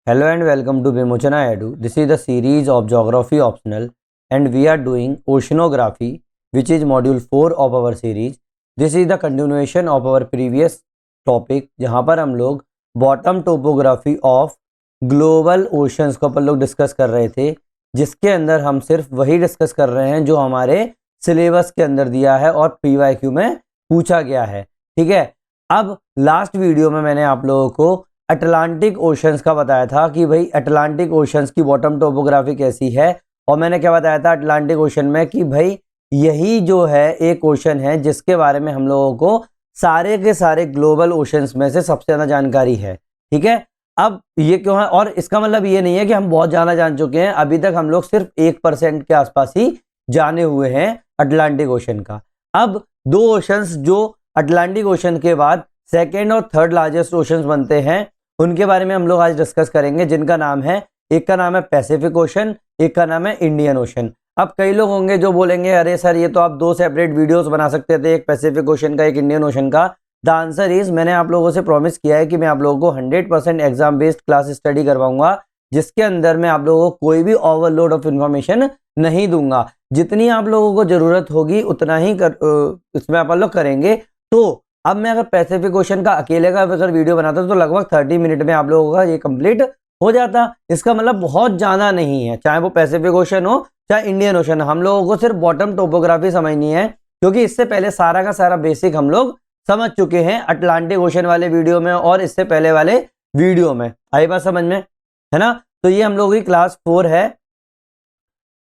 Hello and welcome to Vimochana Edu. This is the series of Geography Optional and we are doing Oceanography, which is module 4 of our series. This is the continuation of our previous topic जहाँ पर हम लोग bottom topography of global oceans को अपन लोग discuss कर रहे थे, जिसके अंदर हम सिर्फ वही डिस्कस कर रहे हैं जो हमारे सिलेबस के अंदर दिया है और PYQ में पूछा गया है। ठीक है, अब लास्ट वीडियो में मैंने आप लोगों को अटलांटिक ओशंस का बताया था कि भाई अटलांटिक ओशंस की बॉटम टोपोग्राफी कैसी है, और मैंने क्या बताया था अटलांटिक ओशन में कि भाई यही जो है एक ओशन है जिसके बारे में हम लोगों को सारे के सारे ग्लोबल ओशंस में से सबसे ज़्यादा जानकारी है। ठीक है, अब ये क्यों है, और इसका मतलब ये नहीं है कि हम बहुत ज़्यादा जान चुके हैं, अभी तक हम लोग सिर्फ 1% के आसपास ही जाने हुए हैं अटलांटिक ओशन का। अब दो ओशंस जो अटलांटिक ओशन के बाद सेकेंड और थर्ड लार्जेस्ट ओशंस बनते हैं, उनके बारे में हम लोग आज डिस्कस करेंगे, जिनका नाम है, एक का नाम है पैसिफिक ओशन, एक का नाम है इंडियन ओशन। अब कई लोग होंगे जो बोलेंगे अरे सर ये तो आप दो सेपरेट वीडियोस बना सकते थे, एक पैसिफिक ओशन का एक इंडियन ओशन का। द आंसर इज, मैंने आप लोगों से प्रॉमिस किया है कि मैं आप लोगों को 100% एग्जाम बेस्ड क्लास स्टडी करवाऊंगा, जिसके अंदर मैं आप लोगों को कोई भी ओवरलोड ऑफ इंफॉर्मेशन नहीं दूंगा। जितनी आप लोगों को जरूरत होगी उतना ही इसमें अपन लोग करेंगे। तो अब मैं अगर पैसिफिक ओशन का अकेले का अगर वीडियो बनाता तो लगभग 30 मिनट में आप लोगों का ये कंप्लीट हो जाता। इसका मतलब बहुत ज़्यादा नहीं है, चाहे वो पैसिफिक ओशन हो चाहे इंडियन ओशन। हम लोगों को सिर्फ बॉटम टोपोग्राफी समझनी है, क्योंकि इससे पहले सारा का सारा बेसिक हम लोग समझ चुके हैं अटलांटिक ओशन वाले वीडियो में और इससे पहले वाले वीडियो में। आई बात समझ में, है ना। तो ये हम लोगों की क्लास 4 है।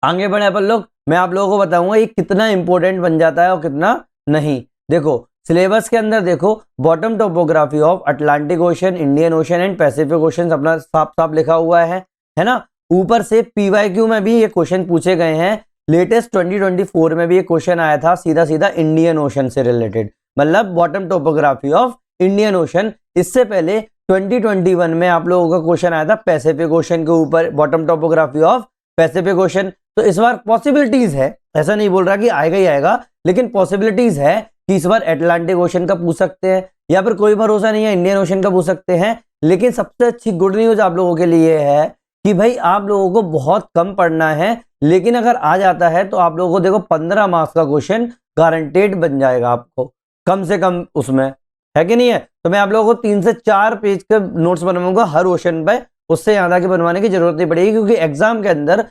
आगे बढ़े अपन लोग, मैं आप लोगों को बताऊंगा ये कितना इंपॉर्टेंट बन जाता है और कितना नहीं। देखो सिलेबस के अंदर देखो, bottom topography of Atlantic ocean, Indian ocean and Pacific ocean अपना साफ साफ लिखा हुआ है ना। ऊपर से PYQ में भी ये क्वेश्चन पूछे गए हैं। लेटेस्ट 2024 में भी ये क्वेश्चन आया था सीधा सीधा इंडियन ओशन से रिलेटेड, मतलब bottom topography of Indian ocean. इससे पहले 2021 में आप लोगों का क्वेश्चन आया था पैसिफिक ओशन के ऊपर, bottom topography of Pacific ocean. तो इस बार पॉसिबिलिटीज है, ऐसा नहीं बोल रहा कि आएगा ही आएगा, लेकिन पॉसिबिलिटीज है कि इस बार अटलांटिक ओशन का पूछ सकते हैं, या फिर कोई भरोसा नहीं है इंडियन ओशन का पूछ सकते हैं। लेकिन सबसे अच्छी गुड न्यूज आप लोगों के लिए है कि भाई आप लोगों को बहुत कम पढ़ना है, लेकिन अगर आ जाता है तो आप लोगों को देखो 15 मार्क्स का क्वेश्चन गारंटेड बन जाएगा आपको, कम से कम उसमें, है कि नहीं है। तो मैं आप लोगों को 3 से 4 पेज के नोट्स बनवाऊंगा हर ओशन पे, उससे ज्यादा के बनवाने की जरूरत नहीं पड़ेगी, क्योंकि एग्जाम के अंदर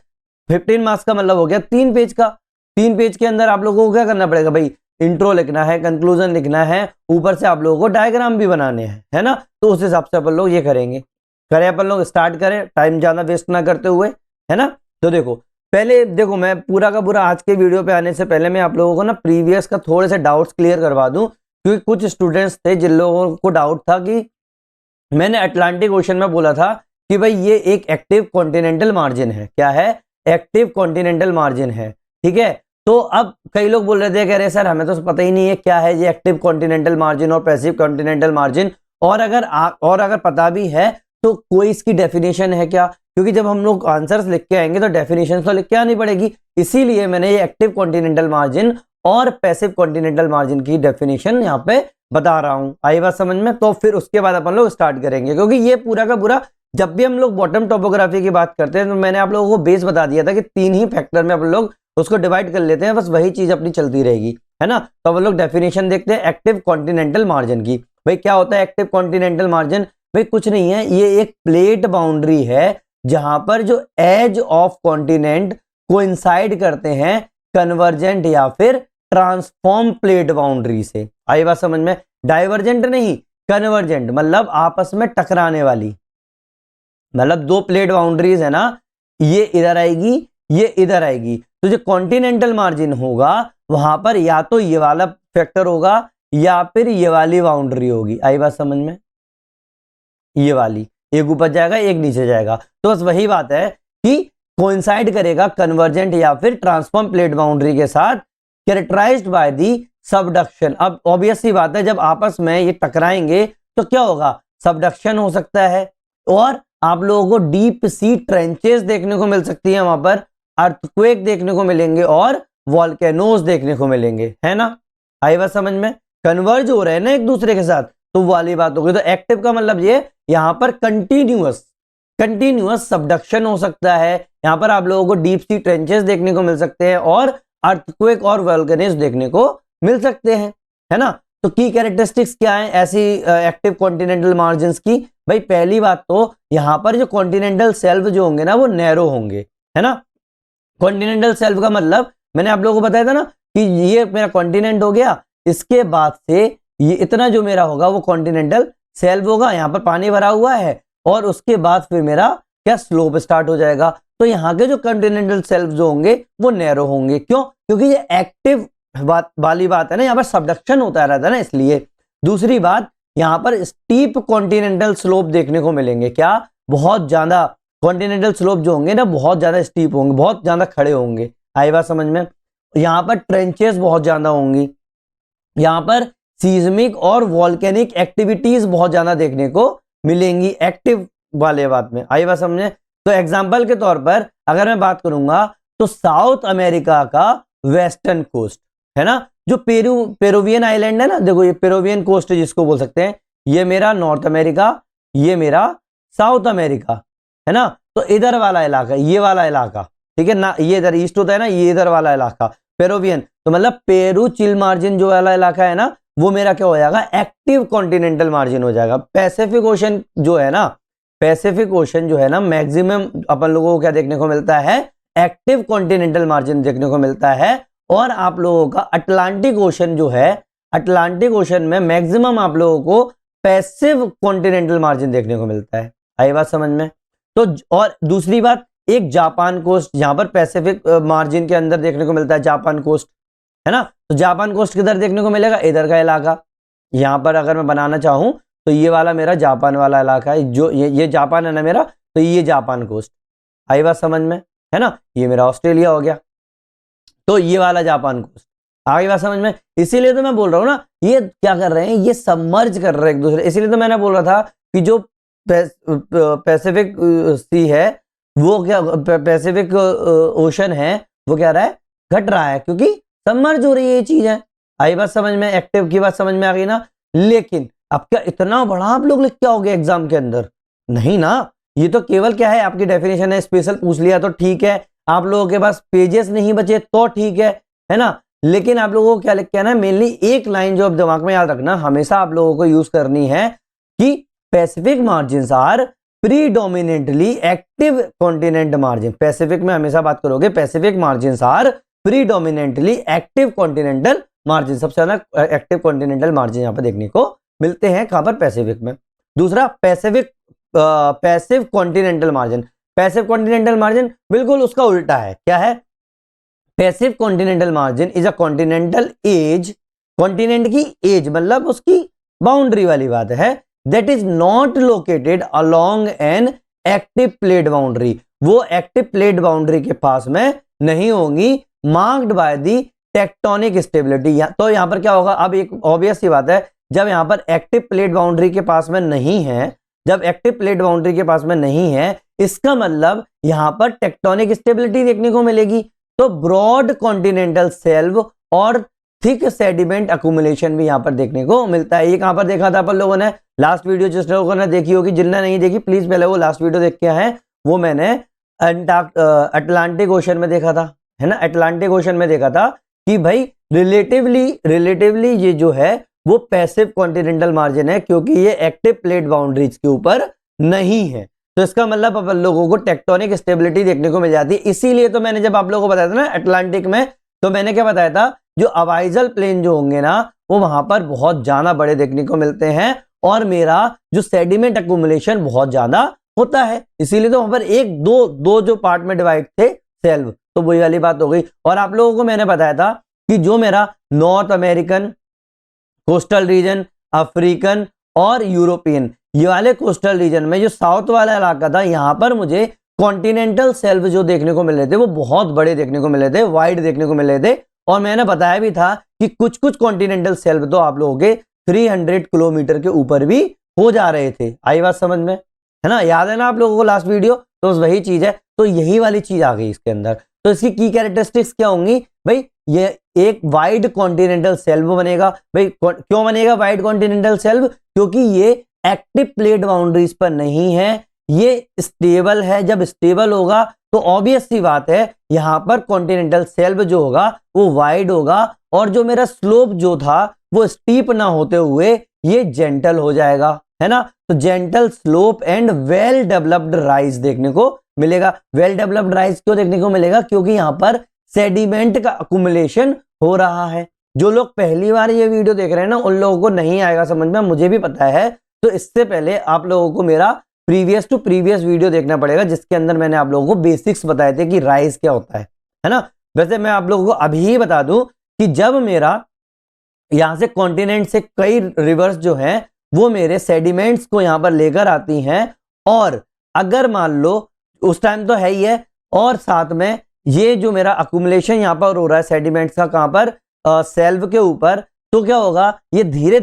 15 मार्क्स का मतलब हो गया 3 पेज का। 3 पेज के अंदर आप लोगों को क्या करना पड़ेगा भाई, इंट्रो लिखना है, कंक्लूजन लिखना है, ऊपर से आप लोगों को डायग्राम भी बनाने हैं, है ना। तो उस हिसाब से अपन लोग ये करेंगे। करें अपन लोग, स्टार्ट करें, टाइम ज्यादा वेस्ट ना करते हुए, है ना। तो देखो पहले देखो, मैं पूरा का पूरा आज के वीडियो पे आने से पहले मैं आप लोगों को ना प्रीवियस का थोड़े से डाउट्स क्लियर करवा दूं, क्योंकि कुछ स्टूडेंट्स थे जिन लोगों को डाउट था कि मैंने अटलांटिक ओशन में बोला था कि भाई ये एक एक्टिव कॉन्टिनेंटल मार्जिन है। क्या है? एक्टिव कॉन्टिनेंटल मार्जिन है। ठीक है, तो अब कई लोग बोल रहे थे, कह रहे सर हमें तो पता ही नहीं है क्या है ये एक्टिव कॉन्टिनेंटल मार्जिन और पैसिव कॉन्टिनेंटल मार्जिन, और अगर पता भी है तो कोई इसकी डेफिनेशन है क्या, क्योंकि जब हम लोग आंसर्स लिख के आएंगे तो डेफिनेशन तो लिख के आनी पड़ेगी। इसीलिए मैंने ये एक्टिव कॉन्टिनेंटल मार्जिन और पैसिव कॉन्टिनेंटल मार्जिन की डेफिनेशन यहाँ पे बता रहा हूँ। आई बात समझ में। तो फिर उसके बाद अपन लोग स्टार्ट करेंगे, क्योंकि ये पूरा का पूरा जब भी हम लोग बॉटम टोपोग्राफी की बात करते हैं तो मैंने आप लोगों को बेस बता दिया था कि 3 ही फैक्टर में अपन लोग उसको डिवाइड कर लेते हैं, बस वही चीज अपनी चलती रहेगी, है ना। तो हम लोग डेफिनेशन देखते हैं एक्टिव कॉन्टिनेंटल मार्जिन की। भाई क्या होता है एक्टिव कॉन्टिनेंटल मार्जिन? भाई कुछ नहीं है, ये एक प्लेट बाउंड्री है जहां पर जो एज ऑफ कॉन्टिनेंट कोइंसाइड करते हैं कन्वर्जेंट या फिर ट्रांसफॉर्म प्लेट बाउंड्री से। आई बात समझ में। डाइवर्जेंट नहीं, कन्वर्जेंट, मतलब आपस में टकराने वाली, मतलब दो प्लेट बाउंड्रीज है ना, ये इधर आएगी ये इधर आएगी। तो जो कॉन्टिनेंटल मार्जिन होगा वहां पर या तो ये वाला फैक्टर होगा या फिर ये वाली बाउंड्री होगी। आई बात समझ में। ये वाली, एक ऊपर जाएगा एक नीचे जाएगा। तो बस वही बात है कि कोइंसाइड करेगा कन्वर्जेंट या फिर ट्रांसफॉर्म प्लेट बाउंड्री के साथ, कैरेक्टराइज्ड बाय दी सबडक्शन। अब ऑब्वियस सी बात है, जब आपस में ये टकराएंगे तो क्या होगा, सबडक्शन हो सकता है, और आप लोगों को डीप सी ट्रेंचेस देखने को मिल सकती है, वहां पर अर्थक्वेक देखने को मिलेंगे और वॉल्केनोज देखने को मिलेंगे, है ना। आई बात समझ में। कन्वर्ज हो रहे हैं ना एक दूसरे के साथ, तो वाली बात होगी। तो एक्टिव का मतलब ये यहां पर कंटिन्यूअस, कंटिन्यूअस सबडक्शन हो सकता है, यहाँ पर आप लोगों को डीप सी ट्रेंचेस देखने को मिल सकते हैं और अर्थक्वेक और वोल्केनोज देखने को मिल सकते हैं, है ना। तो की कैरेक्टरिस्टिक्स क्या है ऐसी एक्टिव कॉन्टिनेंटल मार्जिन्स की? भाई पहली बात तो यहाँ पर जो कॉन्टिनेंटल शेल्फ जो होंगे ना वो नैरो होंगे, है ना। कॉन्टिनेंटल शेल्फ का मतलब मैंने आप लोगों को बताया था ना कि ये मेरा कॉन्टिनेंट हो गया, इसके बाद से ये इतना जो मेरा होगा वो कॉन्टिनेंटल शेल्फ होगा, यहाँ पर पानी भरा हुआ है और उसके बाद फिर मेरा क्या स्लोप स्टार्ट हो जाएगा। तो यहाँ के जो कॉन्टिनेंटल शेल्फ जो होंगे वो नैरो होंगे। क्यों? क्योंकि ये एक्टिव वाली बात है ना, यहाँ पर सबडक्शन होता रहता है ना, इसलिए। दूसरी बात, यहाँ पर स्टीप कॉन्टिनेंटल स्लोप देखने को मिलेंगे। क्या? बहुत ज्यादा कॉन्टिनेंटल स्लोप जो होंगे ना बहुत ज्यादा स्टीप होंगे, बहुत ज्यादा खड़े होंगे। आई बात समझ में? यहाँ पर ट्रेंचेस बहुत ज्यादा होंगी, यहाँ पर सीज्मिक और वॉल्केनिक एक्टिविटीज बहुत ज्यादा देखने को मिलेंगी एक्टिव वाले बात में। आई बात समझे? तो एग्जांपल के तौर पर अगर मैं बात करूंगा तो साउथ अमेरिका का वेस्टर्न कोस्ट है ना, जो पेरुवियन आइलैंड है ना, देखो ये पेरुवियन कोस्ट जिसको बोल सकते हैं, ये मेरा नॉर्थ अमेरिका, ये मेरा साउथ अमेरिका, है ना। तो इधर वाला इलाका, ये वाला इलाका, ठीक है ना, ये इधर ईस्ट होता है ना, ये इधर वाला इलाका पेरुवियन, तो मतलब पेरू चिल मार्जिन जो वाला इलाका है ना वो मेरा क्या हो जाएगा? एक्टिव कॉन्टिनेंटल मार्जिन हो जाएगा। पैसिफिक ओशन जो है ना, पैसिफिक ओशन जो है ना, मैक्सिमम अपन लोगों को क्या देखने को मिलता है? एक्टिव कॉन्टिनेंटल मार्जिन देखने को मिलता है। और आप लोगों का अटलांटिक ओशन जो है, अटलांटिक ओशन में मैक्सिमम आप लोगों को पैसिव कॉन्टिनेंटल मार्जिन देखने को मिलता है। आई बात समझ में? तो और दूसरी बात, एक जापान कोस्ट जहां पर पैसिफिक मार्जिन के अंदर देखने को मिलता है, जापान कोस्ट, है ना। तो जापान कोस्ट किधर देखने को मिलेगा? इधर का इलाका। यहां पर अगर मैं बनाना चाहूं तो ये वाला मेरा जापान वाला इलाका है, जो ये जापान है ना मेरा, तो ये जापान कोस्ट। आई बात समझ में? है ना। ये मेरा ऑस्ट्रेलिया हो गया, तो ये वाला जापान कोस्ट। आगे बात समझ में? इसीलिए तो मैं बोल रहा हूं ना, ये क्या कर रहे हैं? ये सबमर्ज कर रहे हैं एक दूसरे। इसीलिए तो मैंने बोल रहा था कि जो पैसिफिक सी है वो क्या, पैसिफिक ओशन है वो क्या रहा है? घट रहा है, क्योंकि सबमर्ज हो रही है ये चीज है। आई बात समझ में? एक्टिव की बात समझ में आ गई ना। लेकिन अब क्या इतना बड़ा आप लोग लिख के आओगे एग्जाम के अंदर? नहीं ना, ये तो केवल क्या है, आपकी डेफिनेशन है, स्पेशल पूछ लिया तो ठीक है, आप लोगों के पास पेजेस नहीं बचे तो ठीक है ना। लेकिन आप लोगों को क्या लिख के आना है? मेनली एक लाइन जो आप दिमाग में याद रखना, हमेशा आप लोगों को यूज करनी है कि Pacific margins are predominantly active continent margin. Pacific में हमेशा बात करोगे, Pacific margins are predominantly active continental margin. सबसे ज्यादा एक्टिव कॉन्टिनेंटल मार्जिन यहां पर देखने को मिलते हैं, कहां पर? पैसिफिक में। दूसरा, passive continental margin. Passive continental margin बिल्कुल उसका उल्टा है। क्या है? Passive continental margin is a continental edge, continent की एज मतलब उसकी बाउंड्री वाली बात है, that is not located along an active plate boundary. वो एक्टिव प्लेट बाउंड्री के पास में नहीं होंगी, marked by the tectonic stability. तो यहां पर क्या होगा? अब एक ऑब्वियस सी बात है, जब यहां पर एक्टिव प्लेट बाउंड्री के पास में नहीं है, जब एक्टिव प्लेट बाउंड्री के पास में नहीं है, इसका मतलब यहां पर टेक्टोनिक स्टेबिलिटी देखने को मिलेगी। तो ब्रॉड कॉन्टिनेंटल शेल्फ और थिक सेडिमेंट अकुमुलेशन भी यहां पर देखने को मिलता है। ये कहां पर देखा था अपन लोगों ने? लास्ट वीडियो जिस लोगों ने देखी होगी, जिनने नहीं देखी प्लीज पहले वो लास्ट वीडियो देख के आए। वो मैंने अटलांटिक ओशन में देखा था, है ना। अटलांटिक ओशन में देखा था कि भाई रिलेटिवली ये जो है वो पैसिव कॉन्टिनेंटल मार्जिन है, क्योंकि ये एक्टिव प्लेट बाउंड्रीज के ऊपर नहीं है। तो इसका मतलब अपन लोगों को टेक्टोनिक स्टेबिलिटी देखने को मिल जाती है। इसीलिए तो मैंने जब आप लोगों को बताया था ना अटलांटिक में, तो मैंने क्या बताया था? जो अवाइजल प्लेन जो होंगे ना वो वहां पर बहुत ज्यादा बड़े देखने को मिलते हैं, और मेरा जो सेडिमेंट अकुमुलेशन बहुत ज्यादा होता है। इसीलिए तो वहां पर एक दो जो पार्ट में डिवाइड थे शेल्फ, तो वही वाली बात हो गई। और आप लोगों को मैंने बताया था कि जो मेरा north American coastal region, African और यूरोपियन, ये वाले कोस्टल रीजन में जो साउथ वाला इलाका था, यहां पर मुझे कॉन्टिनेंटल शेल्फ जो देखने को मिल रहे थे वो बहुत बड़े देखने को मिल रहे थे, वाइड देखने को मिल रहे थे। और मैंने बताया भी था कि कुछ कुछ कॉन्टिनेंटल शेल्फ तो आप लोगों के 300 किलोमीटर के ऊपर भी हो जा रहे थे। आई बात समझ में? है ना, याद है ना आप लोगों को लास्ट वीडियो? तो वही चीज है, तो यही वाली चीज आ गई इसके अंदर। तो इसकी की कैरेक्टरिस्टिक्स क्या होंगी भाई? ये एक वाइड कॉन्टिनेंटल शेल्फ बनेगा। भाई क्यों बनेगा वाइड कॉन्टिनेंटल शेल्फ? क्योंकि ये एक्टिव प्लेट बाउंड्रीज पर नहीं है, ये स्टेबल है। जब स्टेबल होगा तो ऑब्वियस सी बात है यहाँ पर कॉन्टिनेंटल शेल्फ जो होगा वो वाइड होगा, और जो मेरा स्लोप जो था वो स्टीप ना होते हुए ये जेंटल हो जाएगा, है ना। तो gentle slope and well developed rise देखने को मिलेगा। वेल डेवलप्ड राइज क्यों देखने को मिलेगा? क्योंकि यहाँ पर सेडिमेंट का अकुमुलेशन हो रहा है। जो लोग पहली बार ये वीडियो देख रहे हैं ना, उन लोगों को नहीं आएगा समझ में, मुझे भी पता है। तो इससे पहले आप लोगों को मेरा प्रीवियस टू प्रीवियस वीडियो देखना पड़ेगा, जिसके अंदर मैंने आप लोगों को बेसिक्स बताए थे कि राइज क्या होता है ना। वैसे मैं आप लोगों को अभी ही बता दूं कि जब मेरा यहां से कॉन्टिनेंट से कई रिवर्स जो हैं वो मेरे सेडिमेंट्स को यहां पर लेकर आती हैं, और अगर मान लो उस टाइम तो है ही है, और साथ में ये जो मेरा अकुमुलेशन यहां पर हो रहा है सेडिमेंट्स का, कहां पर? सेल्फ के ऊपर, तो क्या होगा? ये धीरे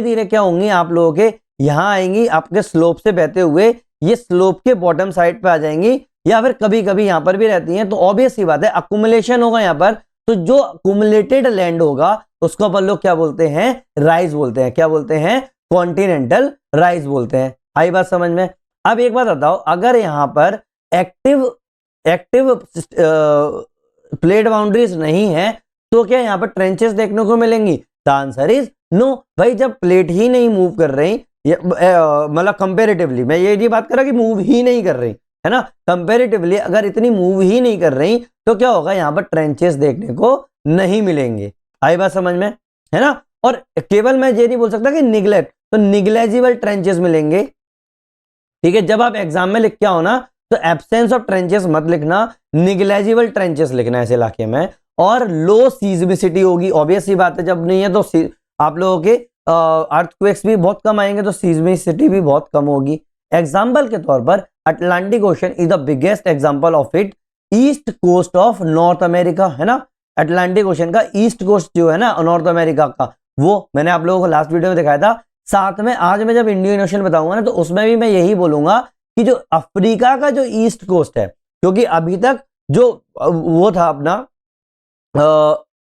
धीरे क्या होंगी आप लोगों के यहां आएंगी, आपके स्लोप से बहते हुए ये स्लोप के बॉटम साइड पे आ जाएंगी, या फिर कभी कभी यहां पर भी रहती हैं। तो ऑब्वियस सी बात है अकुमुलेशन होगा यहां पर, तो जो अकुमुलेटेड लैंड होगा उसको अपन लोग क्या बोलते हैं? राइज बोलते हैं। क्या बोलते हैं? कॉन्टिनेंटल राइज बोलते हैं। आई बात समझ में? अब एक बात बताओ, अगर यहां पर एक्टिव प्लेट बाउंड्रीज नहीं है तो क्या यहां पर ट्रेंचेस देखने को मिलेंगी? The answer is no. भाई जब प्लेट ही नहीं मूव कर रही, मतलब कंपेरेटिवली, मैं ये नहीं बात कर रहा कि मूव ही नहीं कर रही, है ना, कंपेरेटिवली अगर इतनी मूव ही नहीं कर रही तो क्या होगा? यहां पर ट्रेंचेस देखने को नहीं मिलेंगे। आई बात समझ में, है ना। और केवल मैं ये नहीं बोल सकता कि निगलेक्ट, तो निगलेजिबल ट्रेंचेस मिलेंगे। ठीक है, जब आप एग्जाम में लिख के आओ ना तो एब्सेंस ऑफ ट्रेंचेस मत लिखना, निगलेजिबल ट्रेंचेस लिखना ऐसे इलाके में। और लो सीजमिसिटी होगी, ऑब्वियस सी बात है, जब नहीं है तो आप लोगों के अर्थक्वेक्स भी बहुत कम आएंगे, तो सीजमिसिटी भी बहुत कम होगी। एग्जाम्पल के तौर पर Atlantic Ocean is the biggest example of it, east coast of North America, है ना। अटलांटिक ओशन का ईस्ट कोस्ट जो है ना नॉर्थ अमेरिका का, वो मैंने आप लोगों को लास्ट वीडियो में दिखाया था। साथ में आज मैं जब इंडियन ओशन बताऊंगा ना तो उसमें भी मैं यही बोलूंगा कि जो अफ्रीका का जो ईस्ट कोस्ट है, क्योंकि अभी तक जो वो था अपना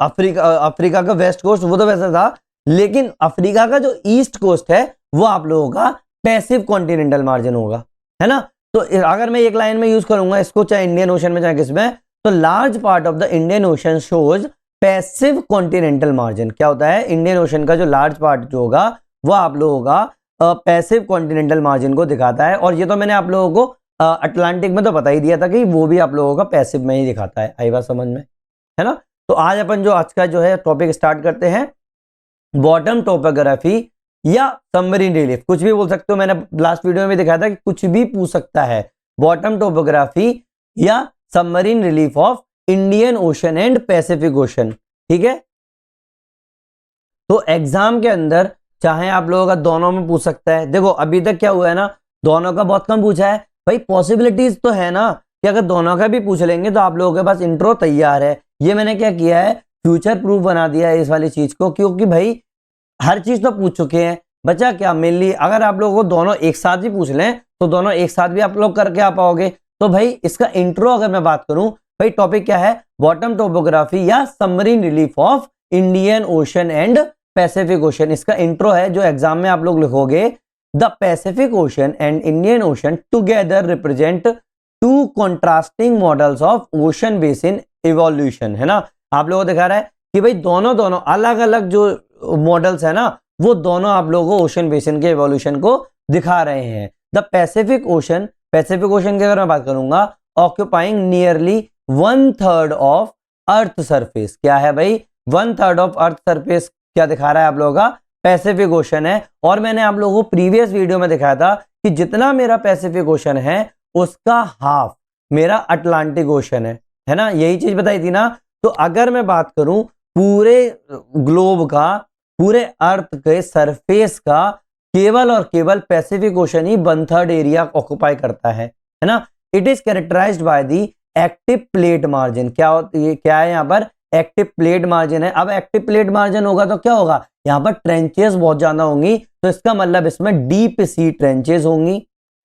अफ्रीका का वेस्ट कोस्ट वो तो वैसा था, लेकिन अफ्रीका का जो ईस्ट कोस्ट है वो आप लोगों का पैसिव कॉन्टिनेंटल मार्जिन होगा, है ना। तो अगर मैं एक लाइन में यूज करूंगा इसको, चाहे इंडियन ओशन में चाहे किसमें, तो large part of the Indian ocean shows passive continental margin. क्या होता है? इंडियन ओशन का जो लार्ज पार्ट जो होगा वो आप लोगों का पैसिव कॉन्टिनेंटल मार्जिन को दिखाता है। और ये तो मैंने आप लोगों को अटलांटिक में तो बता ही दिया था कि वो भी आप लोगों का पैसिव में ही दिखाता है। आई बात समझ में, है ना। तो आज अपन जो आज का जो है टॉपिक स्टार्ट करते हैं, बॉटम टोपोग्राफी या सबमरीन रिलीफ, कुछ भी बोल सकते हो। मैंने लास्ट वीडियो में दिखाया था कि कुछ भी पूछ सकता है, बॉटम टोपोग्राफी या submarine relief of Indian ocean and Pacific ocean. ठीक है, तो एग्जाम के अंदर चाहे आप लोगों का दोनों में पूछ सकता है। देखो अभी तक क्या हुआ है ना, दोनों का बहुत कम पूछा है। भाई पॉसिबिलिटीज तो है ना कि अगर दोनों का भी पूछ लेंगे तो आप लोगों के पास इंट्रो तैयार है। ये मैंने क्या किया है, फ्यूचर प्रूफ बना दिया है इस वाली चीज को, क्योंकि भाई हर चीज तो पूछ चुके हैं, बचा क्या मेनली। अगर आप लोगों को दोनों एक साथ ही पूछ लें तो दोनों एक साथ भी आप लोग करके आ पाओगे। तो भाई इसका इंट्रो अगर मैं बात करूं, भाई टॉपिक क्या है? बॉटम टोपोग्राफी या submarine relief of Indian ocean and Pacific ocean. इसका इंट्रो है जो एग्जाम में आप लोग लिखोगे, the Pacific ocean and Indian ocean together represent to contrasting models of ocean basin evolution, है ना। आप लोगों को दिखा रहा है कि भाई दोनों अलग अलग जो मॉडल्स है ना, वो दोनों आप लोगों को ओशन बेसिन के इवोल्यूशन को दिखा रहे हैं। द पैसिफिक ओशन की अगर मैं बात करूंगा, occupying nearly 1/3 of earth surface. क्या है भाई? 1/3 ऑफ अर्थ सरफेस क्या दिखा रहा है आप लोगों का? पैसिफिक ओशन है। और मैंने आप लोगों को प्रीवियस वीडियो में दिखाया था कि जितना मेरा पैसिफिक ओशन है उसका हाफ मेरा अटलांटिक ओशन है ना, यही चीज बताई थी ना। तो अगर मैं बात करूं पूरे ग्लोब का, पूरे अर्थ के सरफेस का, केवल और केवल पैसिफिक ओशन ही 1/3 एरिया ऑक्युपाई करता है ना। It is characterized by the active plate margin. क्या है यहाँ पर? एक्टिव प्लेट मार्जिन है। अब एक्टिव प्लेट मार्जिन होगा तो क्या होगा? यहाँ पर ट्रेंचेस बहुत ज्यादा होंगी, तो इसका मतलब इसमें डीप सी ट्रेंचेस होंगी,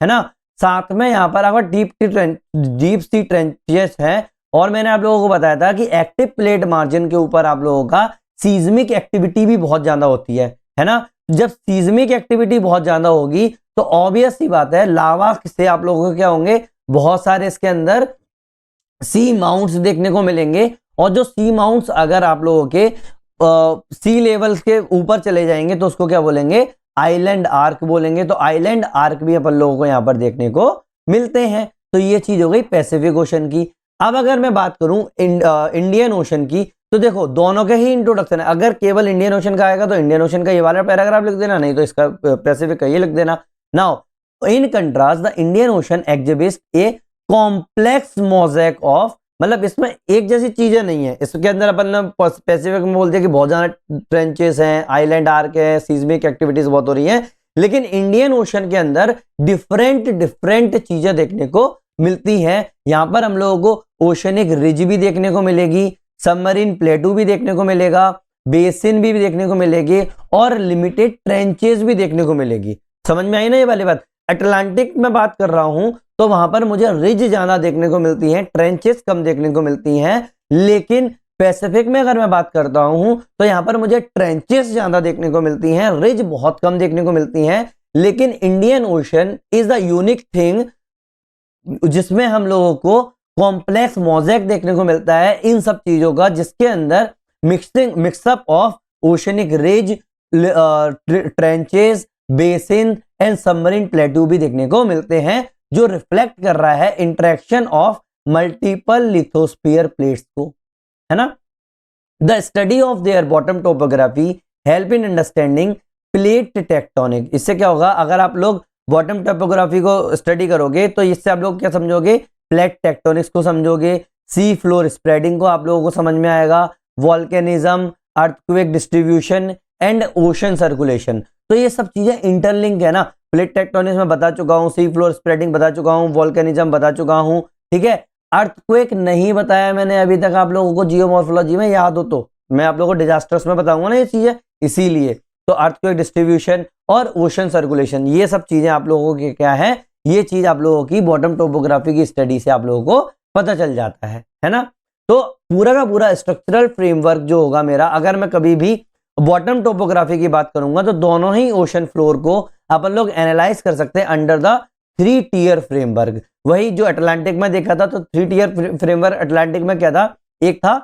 है ना। साथ में यहाँ पर अगर डीप सी ट्रेंचेस है, और मैंने आप लोगों को बताया था कि एक्टिव प्लेट मार्जिन के ऊपर आप लोगों का सीज्मिक एक्टिविटी भी बहुत ज्यादा होती है ना। जब सीज्मिक एक्टिविटी बहुत ज्यादा होगी तो ऑब्वियस सी बात है लावा से आप लोगों को क्या होंगे, बहुत सारे इसके अंदर सी माउंट्स देखने को मिलेंगे। और जो सी माउंट्स अगर आप लोगों के सी लेवल के ऊपर चले जाएंगे तो उसको क्या बोलेंगे, आइलैंड आर्क बोलेंगे। तो आइलैंड आर्क भी अपन लोगों को यहां पर देखने को मिलते हैं। तो ये चीज हो गई पैसिफिक ओशन की। अब अगर मैं बात करूं इंडियन ओशन की, तो देखो दोनों के ही इंट्रोडक्शन है। अगर केवल इंडियन ओशन का आएगा तो इंडियन ओशन का ये वाला पैराग्राफ लिख देना, नहीं तो इसका पैसिफिक का ये लिख देना। Now in contrast the Indian ocean exhibits a complex mosaic of, मतलब इसमें एक जैसी चीजें नहीं है। इसके अंदर अपन पैसिफिक में बोलते हैं कि बहुत ज्यादा ट्रेंचेस हैं, आइलैंड आर्क है, सीज्मिक एक्टिविटीज बहुत हो रही हैं, लेकिन इंडियन ओशन के अंदर डिफरेंट चीजें देखने को मिलती हैं। यहां पर हम लोगों को ओशनिक रिज भी देखने को मिलेगी, सबमरीन प्लेटू भी देखने को मिलेगा, बेसिन भी देखने को मिलेगी और लिमिटेड ट्रेंचेस भी देखने को मिलेगी। समझ में आई ना ये वाली बात। अटलांटिक में बात कर रहा हूं तो वहां पर मुझे रिज ज्यादा देखने को मिलती हैं, ट्रेंचेस कम देखने को मिलती हैं। लेकिन पैसिफिक में अगर मैं बात करता हूं तो यहां पर मुझे ट्रेंचेस ज्यादा देखने को मिलती हैं, रिज बहुत कम देखने को मिलती हैं। लेकिन Indian Ocean is the unique thing जिसमें हम लोगों को कॉम्प्लेक्स मोज़ेक देखने को मिलता है इन सब चीजों का, जिसके अंदर mix up of oceanic ridge, trenches, basin and submarine plateau भी देखने को मिलते हैं, जो रिफ्लेक्ट कर रहा है interaction of multiple lithosphere plates को, है ना। The study of their bottom topography help in understanding plate tectonic. इससे क्या होगा, अगर आप लोग बॉटम टोपोग्राफी को स्टडी करोगे तो इससे आप लोग क्या समझोगे, प्लेट टेक्टोनिक्स को समझोगे, सी फ्लोर स्प्रेडिंग को आप लोगों को समझ में आएगा, volcanism, earthquake distribution and ocean circulation. तो ये सब चीजें इंटरलिंक है ना। प्लेट टेक्टोनिक्स में बता चुका हूं, सी फ्लोर स्प्रेडिंग बता चुका हूं, वॉल्केनिज्म बता चुका हूं, ठीक है। अर्थक्वेक नहीं बताया मैंने अभी तक आप लोगों को, जियोमॉर्फोलॉजी में याद हो तो मैं आप लोगों को डिजास्टर्स में बताऊंगा ना ये चीजें, इसीलिए। तो अर्थक्वेक डिस्ट्रीब्यूशन और ओशन सर्कुलेशन, ये सब चीजें आप लोगों की क्या है, ये चीज आप लोगों की बॉटम टोपोग्राफी की स्टडी से आप लोगों को पता चल जाता है ना। तो पूरा का पूरा स्ट्रक्चरल फ्रेमवर्क जो होगा मेरा, अगर मैं कभी भी बॉटम टोपोग्राफी की बात करूंगा तो दोनों ही ओशन फ्लोर को अपन लोग एनालाइज कर सकते हैं अंडर द 3 टियर फ्रेमवर्क। वही जो अटलांटिक में देखा था, तो 3 टियर फ्रेमवर्क अटलांटिक में क्या था, एक था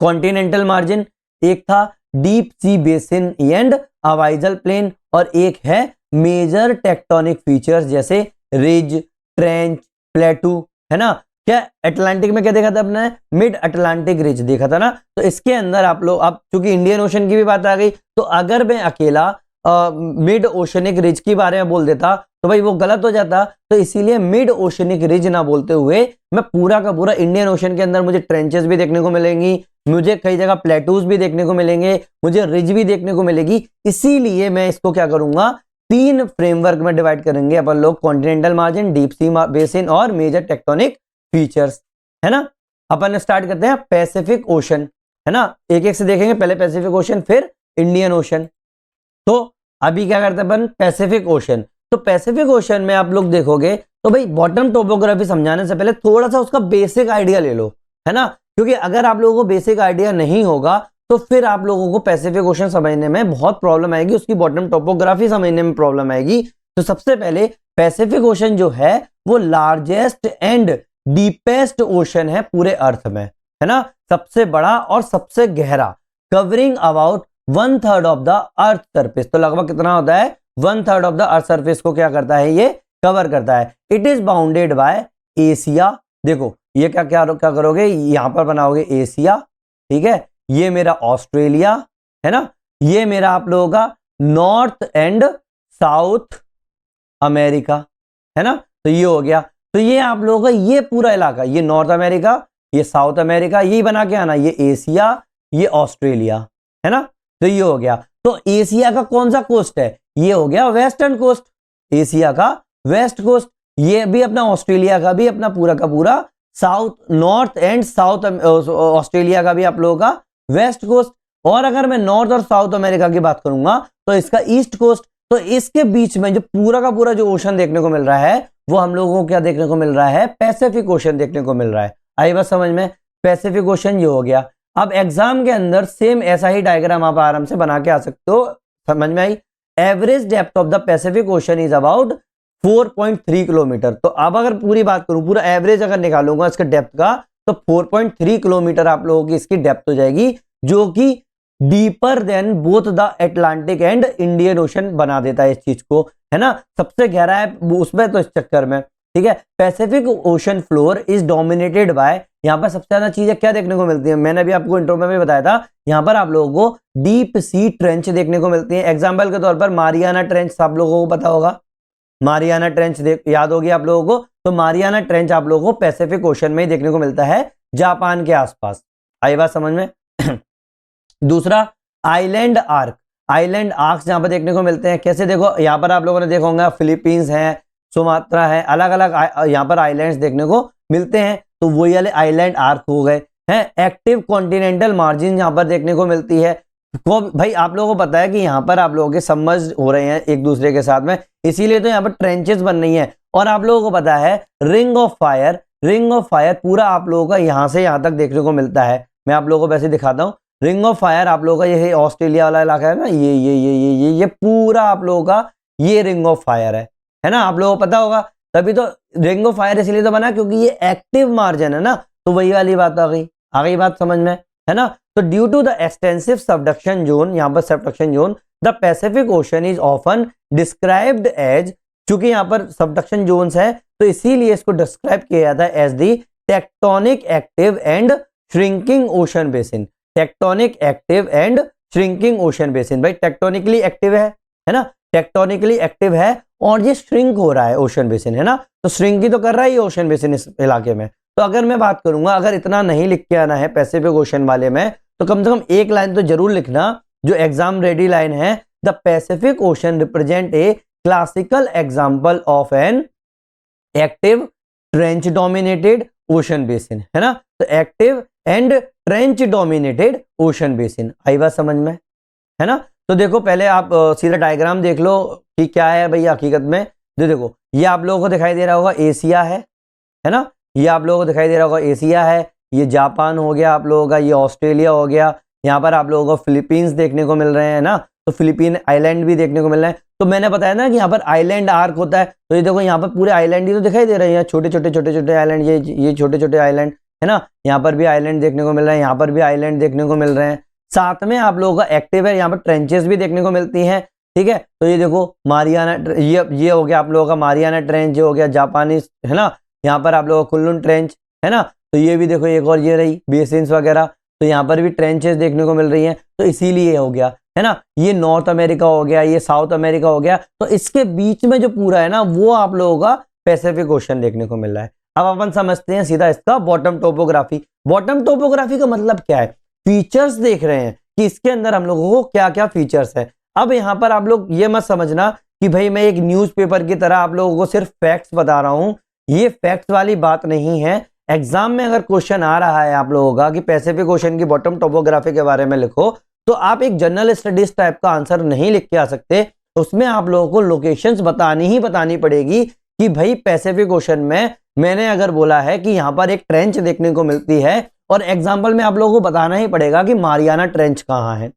कॉन्टिनेंटल मार्जिन, एक था deep sea basin and abyssal plain, और एक है मेजर टेक्टोनिक फीचर्स जैसे रिज, ट्रेंच, प्लेटू, है ना। क्या अटलांटिक में क्या देखा था अपने, मिड अटलांटिक रिज देखा था ना। तो इसके अंदर आप लोग, अब चूंकि इंडियन ओशन की भी बात आ गई, तो अगर मैं अकेला मिड ओशनिक रिज के बारे में बोल देता तो भाई वो गलत हो जाता। तो इसीलिए मिड ओशनिक रिज ना बोलते हुए मैं पूरा का पूरा इंडियन ओशन के अंदर मुझे ट्रेंचेस भी देखने को मिलेंगी, मुझे कई जगह प्लेटूज भी देखने को मिलेंगे, मुझे रिज भी देखने को मिलेगी। इसीलिए मैं इसको क्या करूंगा, 3 फ्रेमवर्क में डिवाइड करेंगे अपन लोग, continental margin, deep sea basin और मेजर टेक्टोनिक फीचर्स, है ना। अपन स्टार्ट करते हैं पैसिफिक ओशन, है ना। एक एक से देखेंगे, पहले पैसिफिक ओशन फिर इंडियन ओशन। तो अभी क्या करते हैं अपन, पैसिफिक ओशन। तो पैसिफिक ओशन में आप लोग देखोगे तो भाई बॉटम टोपोग्राफी समझाने से पहले थोड़ा सा उसका बेसिक आइडिया ले लो, है ना। क्योंकि अगर आप लोगों को बेसिक आइडिया नहीं होगा तो फिर आप लोगों को पैसिफिक ओशन समझने में बहुत प्रॉब्लम आएगी, उसकी बॉटम टोपोग्राफी समझने में प्रॉब्लम आएगी। तो सबसे पहले पैसिफिक ओशन जो है वो लार्जेस्ट एंड डीपेस्ट ओशन है पूरे अर्थ में, है ना। सबसे बड़ा और सबसे गहरा, covering about 1/3 of the earth surface. तो लगभग कितना होता है, 1/3 ऑफ द अर्थ सरफेस को क्या करता है, ये कवर करता है। It is bounded by Asia. देखो ये क्या क्या क्या करोगे, यहां पर बनाओगे एशिया, ठीक है। ये मेरा ऑस्ट्रेलिया, है ना। ये मेरा आप लोगों का नॉर्थ एंड साउथ अमेरिका, है ना। तो ये हो गया। तो ये आप लोगों का ये पूरा इलाका, ये नॉर्थ अमेरिका, ये साउथ अमेरिका, ये बना के आना, ये एशिया, ये ऑस्ट्रेलिया, है ना। तो ये हो गया। तो एशिया का कौन सा कोस्ट है, ये हो गया वेस्टर्न कोस्ट, एशिया का वेस्ट कोस्ट। ये भी अपना ऑस्ट्रेलिया का भी अपना पूरा का पूरा south, north and south Australia का भी आप लोगों का वेस्ट कोस्ट। और अगर मैं नॉर्थ और साउथ अमेरिका की बात करूंगा तो इसका ईस्ट कोस्ट। तो इसके बीच में जो पूरा का पूरा जो ओशन देखने को मिल रहा है वो हम लोगों को क्या देखने को मिल रहा है, पैसिफिक ओशन देखने को मिल रहा है। आई बात समझ में, पैसिफिक ओशन ये हो गया। अब एग्जाम के अंदर सेम ऐसा ही डायग्राम आप आराम से बना के आ सकते हो, समझ में आई। Average depth of the Pacific Ocean is about 4.3 kilometre. तो अब अगर पूरी बात करूं, पूरा एवरेज अगर निकालूंगा इसके डेप्थ का, तो 4.3 किलोमीटर आप लोगों की इसकी डेप्थ हो जाएगी, जो कि deeper than both the Atlantic and Indian ocean बना देता है इस चीज को, है ना। सबसे गहरा है उसमें, तो इस चक्कर में, ठीक है। Pacific ocean floor is dominated by, यहाँ पर सबसे ज्यादा चीजें क्या देखने को मिलती है, मैंने भी आपको इंट्रो में भी बताया था, यहाँ पर आप लोगों को डीप सी ट्रेंच देखने को मिलती है। एग्जाम्पल के तौर पर मारियाना ट्रेंच आप लोगों को पता होगा, मारियाना ट्रेंच याद होगी आप लोगों को। तो मारियाना ट्रेंच आप लोगों को पैसिफिक ओशन में ही देखने को मिलता है, जापान के आसपास। आई बात समझ में? दूसरा, आइलैंड आर्क। आइलैंड आर्क्स यहाँ पर देखने को मिलते हैं। कैसे? देखो यहाँ पर आप लोगों ने देखा होगा, फिलीपींस है, सुमात्रा है, अलग अलग यहाँ पर आइलैंड्स देखने को मिलते हैं। तो वही वाले आइलैंड आर्क हो गए हैं। एक्टिव कॉन्टिनेंटल मार्जिन यहाँ पर देखने को मिलती है। वो भाई आप लोगों को पता है कि यहाँ पर आप लोगों के सबमर्ज हो रहे हैं एक दूसरे के साथ में, इसीलिए तो यहाँ पर ट्रेंचेस बन रही हैं। और आप लोगों को पता है ring of fire, ring of fire पूरा आप लोगों का यहाँ से यहाँ तक देखने को मिलता है। मैं आप लोगों को वैसे दिखाता हूँ। रिंग ऑफ फायर आप लोगों का ये ऑस्ट्रेलिया वाला इलाका है ना, ये पूरा आप लोगों का ये रिंग ऑफ फायर है ना। आप लोगों को पता होगा, तभी तो रिंग ऑफ फायर इसलिए तो बना क्योंकि ये एक्टिव मार्जिन है ना। तो वही वाली बात आ गई बात समझ में, है ना। तो due to the extensive subduction zone, यहाँ पर subduction zone, the Pacific Ocean is often described as, चूंकि यहाँ पर सबडक्शन जोन्स है तो इसीलिए इसको डिस्क्राइब किया जाता है as the tectonic active and shrinking ocean basin. Tectonic active and shrinking ocean basin. भाई टेक्टोनिकली एक्टिव है ना, टेक्टोनिकली एक्टिव है और ये श्रिंक हो रहा है ओशन बेसिन, है ना। तो श्रिंक ही तो कर रहा है ये ओशन बेसिन इस इलाके में। तो अगर मैं बात करूंगा, अगर इतना नहीं लिख के आना है पैसिफिक ओशन वाले में, तो कम से कम एक लाइन तो जरूर लिखना जो एग्जाम रेडी लाइन है। The Pacific Ocean represent a classical example of an active trench dominated ocean basin, है ना। तो active and trench dominated ocean basin. आई बात समझ में, है ना। तो देखो पहले आप सीधा डायग्राम देख लो कि क्या है भैया हकीकत में। देखो ये आप लोगों को दिखाई दे रहा होगा एशिया है ना। ये आप लोगों को दिखाई दे रहा होगा एशिया है। ये जापान हो गया आप लोगों का, ये ऑस्ट्रेलिया हो गया। यहाँ पर आप लोगों को फिलीपींस देखने को मिल रहे हैं ना, तो फिलीपीन आइलैंड भी देखने को मिल रहे हैं। तो मैंने बताया ना कि यहाँ पर आइलैंड आर्क होता है। तो ये देखो यहाँ पर पूरे आइलैंड ही तो दिखाई दे रहे हैं, छोटे छोटे आइलैंड, ये छोटे छोटे आइलैंड, है ना। यहाँ पर भी आइलैंड देखने को मिल रहे हैं, यहाँ पर भी आइलैंड देखने को मिल रहे हैं। साथ में आप लोगों का एक्टिव है, यहाँ पर ट्रेंचेस भी देखने को मिलती हैं, ठीक है। तो ये देखो मारियाना, ये हो गया आप लोगों का मारियाना ट्रेंच, ये हो गया जापानी, है ना। यहाँ पर आप लोगों का कुल्लुन ट्रेंच, है ना। तो ये भी देखो एक और ये रही बेसिन्स वगैरह, तो यहाँ पर भी ट्रेंचेस देखने को मिल रही हैं। तो इसीलिए हो गया, है ना। ये नॉर्थ अमेरिका हो गया, ये साउथ अमेरिका हो गया। तो इसके बीच में जो पूरा है ना, वो आप लोगों का पैसिफिक ओशन देखने को मिल रहा है। अब अपन समझते हैं सीधा इसका बॉटम टोपोग्राफी। बॉटम टोपोग्राफी का मतलब क्या है? फीचर्स देख रहे हैं कि इसके अंदर हम लोगों को क्या क्या फीचर्स है। अब यहाँ पर आप लोग ये मत समझना कि भाई मैं एक न्यूज़पेपर की तरह आप लोगों को सिर्फ फैक्ट्स बता रहा हूँ, ये फैक्ट्स वाली बात नहीं है। एग्जाम में अगर क्वेश्चन आ रहा है आप लोगों का कि पैसिफिक ओशन की बॉटम टोपोग्राफी के बारे में लिखो, तो आप एक जनरल स्टडीज टाइप का आंसर नहीं लिख के आ सकते। उसमें आप लोगों को लोकेशंस बतानी पड़ेगी कि भाई पैसिफिक ओशन में मैंने अगर बोला है कि यहाँ पर एक ट्रेंच देखने को मिलती है, और एग्जाम्पल में आप लोगों को बताना ही पड़ेगा कि मारियाना ट्रेंच कहाँ है